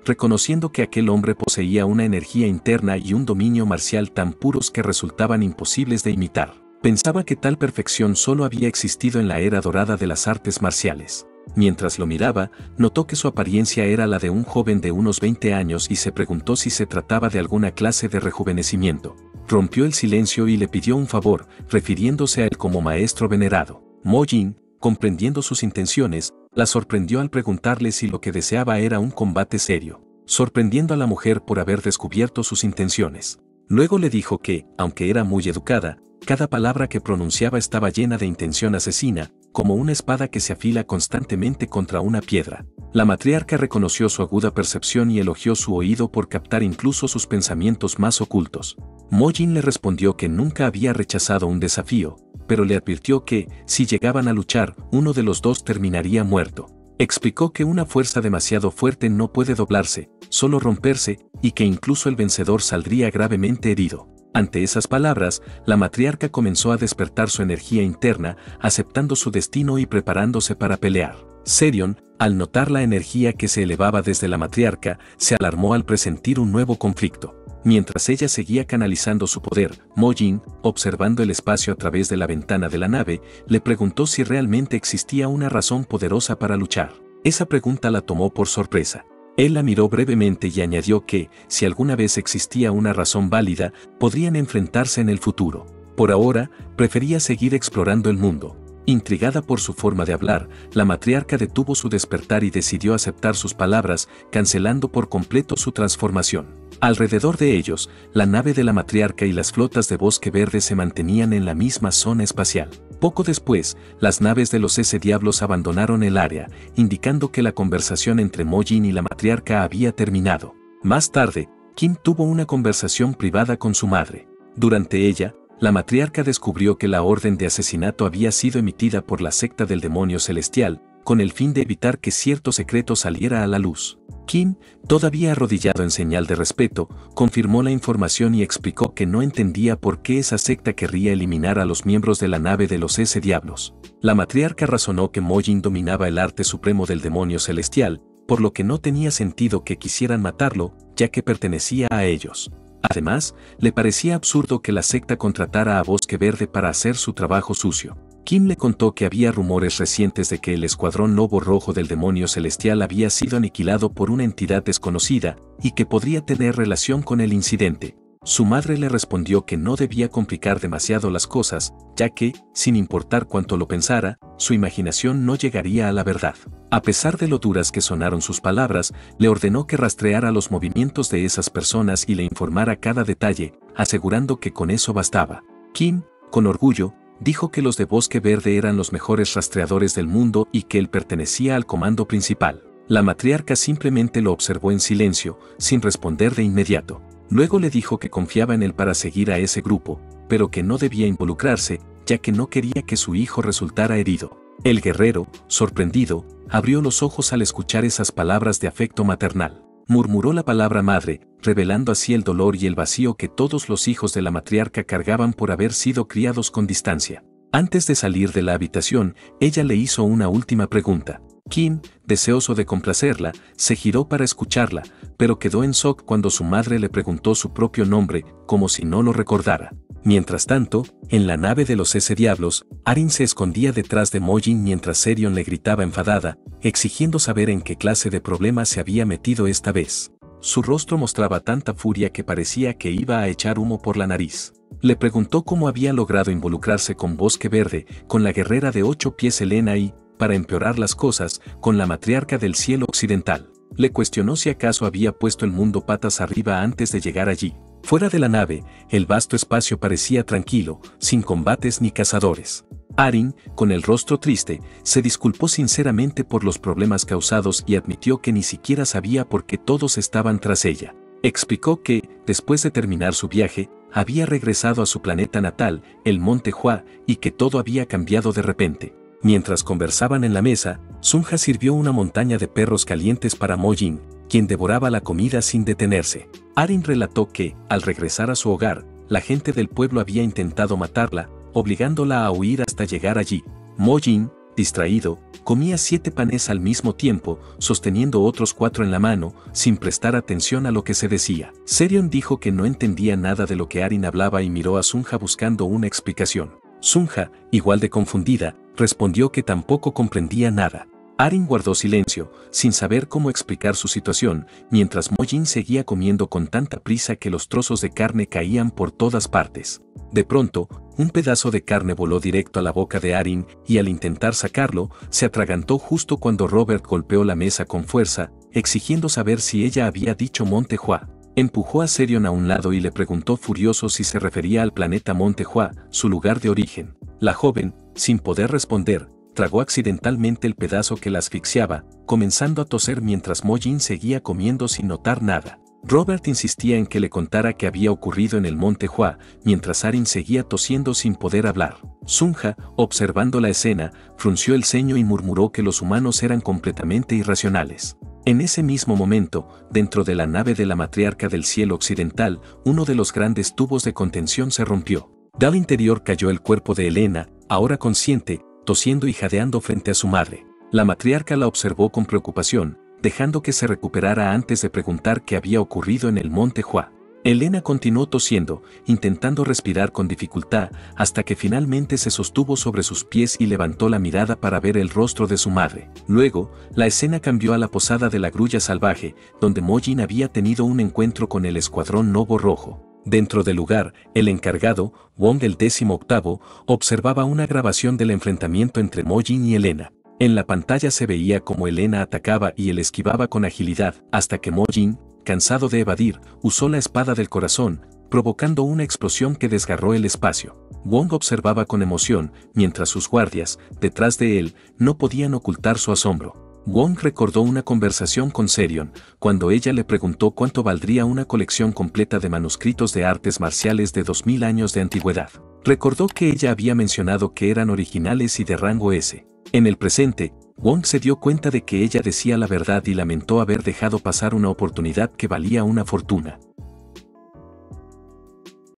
reconociendo que aquel hombre poseía una energía interna y un dominio marcial tan puros que resultaban imposibles de imitar. Pensaba que tal perfección solo había existido en la era dorada de las artes marciales. Mientras lo miraba, notó que su apariencia era la de un joven de unos 20 años y se preguntó si se trataba de alguna clase de rejuvenecimiento. Rompió el silencio y le pidió un favor, refiriéndose a él como maestro venerado. Mo Jin, comprendiendo sus intenciones, la sorprendió al preguntarle si lo que deseaba era un combate serio, sorprendiendo a la mujer por haber descubierto sus intenciones. Luego le dijo que, aunque era muy educada, cada palabra que pronunciaba estaba llena de intención asesina, como una espada que se afila constantemente contra una piedra. La matriarca reconoció su aguda percepción y elogió su oído por captar incluso sus pensamientos más ocultos. Mo Jin le respondió que nunca había rechazado un desafío, pero le advirtió que, si llegaban a luchar, uno de los dos terminaría muerto. Explicó que una fuerza demasiado fuerte no puede doblarse, solo romperse, y que incluso el vencedor saldría gravemente herido. Ante esas palabras, la matriarca comenzó a despertar su energía interna, aceptando su destino y preparándose para pelear. Serion, al notar la energía que se elevaba desde la matriarca, se alarmó al presentir un nuevo conflicto. Mientras ella seguía canalizando su poder, Mo Jin, observando el espacio a través de la ventana de la nave, le preguntó si realmente existía una razón poderosa para luchar. Esa pregunta la tomó por sorpresa. Él la miró brevemente y añadió que, si alguna vez existía una razón válida, podrían enfrentarse en el futuro. Por ahora, prefería seguir explorando el mundo. Intrigada por su forma de hablar, la matriarca detuvo su despertar y decidió aceptar sus palabras, cancelando por completo su transformación. Alrededor de ellos, la nave de la matriarca y las flotas de Bosque Verde se mantenían en la misma zona espacial. Poco después, las naves de los S-Diablos abandonaron el área, indicando que la conversación entre Mo Jin y la matriarca había terminado. Más tarde, Kim tuvo una conversación privada con su madre. Durante ella, la matriarca descubrió que la orden de asesinato había sido emitida por la secta del demonio celestial, con el fin de evitar que cierto secreto saliera a la luz. Kim, todavía arrodillado en señal de respeto, confirmó la información y explicó que no entendía por qué esa secta querría eliminar a los miembros de la nave de los S-Diablos. La matriarca razonó que Mo Jin dominaba el arte supremo del demonio celestial, por lo que no tenía sentido que quisieran matarlo, ya que pertenecía a ellos. Además, le parecía absurdo que la secta contratara a Bosque Verde para hacer su trabajo sucio. Kim le contó que había rumores recientes de que el escuadrón Lobo Rojo del demonio celestial había sido aniquilado por una entidad desconocida y que podría tener relación con el incidente. Su madre le respondió que no debía complicar demasiado las cosas, ya que, sin importar cuánto lo pensara, su imaginación no llegaría a la verdad. A pesar de lo duras que sonaron sus palabras, le ordenó que rastreara los movimientos de esas personas y le informara cada detalle, asegurando que con eso bastaba. Kim, con orgullo, dijo que los de Bosque Verde eran los mejores rastreadores del mundo y que él pertenecía al comando principal. La matriarca simplemente lo observó en silencio, sin responder de inmediato. Luego le dijo que confiaba en él para seguir a ese grupo, pero que no debía involucrarse, ya que no quería que su hijo resultara herido. El guerrero, sorprendido, abrió los ojos al escuchar esas palabras de afecto maternal. Murmuró la palabra madre, revelando así el dolor y el vacío que todos los hijos de la matriarca cargaban por haber sido criados con distancia. Antes de salir de la habitación, ella le hizo una última pregunta. Kim, deseoso de complacerla, se giró para escucharla, pero quedó en shock cuando su madre le preguntó su propio nombre, como si no lo recordara. Mientras tanto, en la nave de los S-Diablos, Arin se escondía detrás de Mo Jin mientras Serion le gritaba enfadada, exigiendo saber en qué clase de problema se había metido esta vez. Su rostro mostraba tanta furia que parecía que iba a echar humo por la nariz. Le preguntó cómo había logrado involucrarse con Bosque Verde, con la guerrera de 8 pies Helena y, para empeorar las cosas, con la matriarca del cielo occidental. Le cuestionó si acaso había puesto el mundo patas arriba antes de llegar allí. Fuera de la nave, el vasto espacio parecía tranquilo, sin combates ni cazadores. Arin, con el rostro triste, se disculpó sinceramente por los problemas causados y admitió que ni siquiera sabía por qué todos estaban tras ella. Explicó que, después de terminar su viaje, había regresado a su planeta natal, el Monte Hua, y que todo había cambiado de repente. Mientras conversaban en la mesa, Sunja sirvió una montaña de perros calientes para Mo Jin, quien devoraba la comida sin detenerse. Arin relató que, al regresar a su hogar, la gente del pueblo había intentado matarla, obligándola a huir hasta llegar allí. Mo Jin, distraído, comía 7 panes al mismo tiempo, sosteniendo otros 4 en la mano, sin prestar atención a lo que se decía. Serion dijo que no entendía nada de lo que Arin hablaba y miró a Sunja buscando una explicación. Sunja, igual de confundida, respondió que tampoco comprendía nada. Arin guardó silencio, sin saber cómo explicar su situación, mientras Mo Jin seguía comiendo con tanta prisa que los trozos de carne caían por todas partes. De pronto, un pedazo de carne voló directo a la boca de Arin y al intentar sacarlo, se atragantó justo cuando Robert golpeó la mesa con fuerza, exigiendo saber si ella había dicho Monte Hua. Empujó a Serion a un lado y le preguntó furioso si se refería al planeta Monte Hua, su lugar de origen. La joven, sin poder responder, tragó accidentalmente el pedazo que la asfixiaba, comenzando a toser mientras Mo Jin seguía comiendo sin notar nada. Robert insistía en que le contara qué había ocurrido en el Monte Hua, mientras Arin seguía tosiendo sin poder hablar. Sunja, observando la escena, frunció el ceño y murmuró que los humanos eran completamente irracionales. En ese mismo momento, dentro de la nave de la matriarca del cielo occidental, uno de los grandes tubos de contención se rompió. Del interior cayó el cuerpo de Helena, ahora consciente, tosiendo y jadeando frente a su madre. La matriarca la observó con preocupación, dejando que se recuperara antes de preguntar qué había ocurrido en el Monte Hua. Helena continuó tosiendo, intentando respirar con dificultad, hasta que finalmente se sostuvo sobre sus pies y levantó la mirada para ver el rostro de su madre. Luego, la escena cambió a la posada de la grulla salvaje, donde Mo Jin había tenido un encuentro con el escuadrón Novo Rojo. Dentro del lugar, el encargado, Wong el 18º, observaba una grabación del enfrentamiento entre Mo Jin y Helena. En la pantalla se veía cómo Helena atacaba y él esquivaba con agilidad, hasta que Mo Jin, cansado de evadir, usó la espada del corazón, provocando una explosión que desgarró el espacio. Wong observaba con emoción, mientras sus guardias, detrás de él, no podían ocultar su asombro. Wong recordó una conversación con Serion, cuando ella le preguntó cuánto valdría una colección completa de manuscritos de artes marciales de 2000 años de antigüedad. Recordó que ella había mencionado que eran originales y de rango S. En el presente, Wong se dio cuenta de que ella decía la verdad y lamentó haber dejado pasar una oportunidad que valía una fortuna.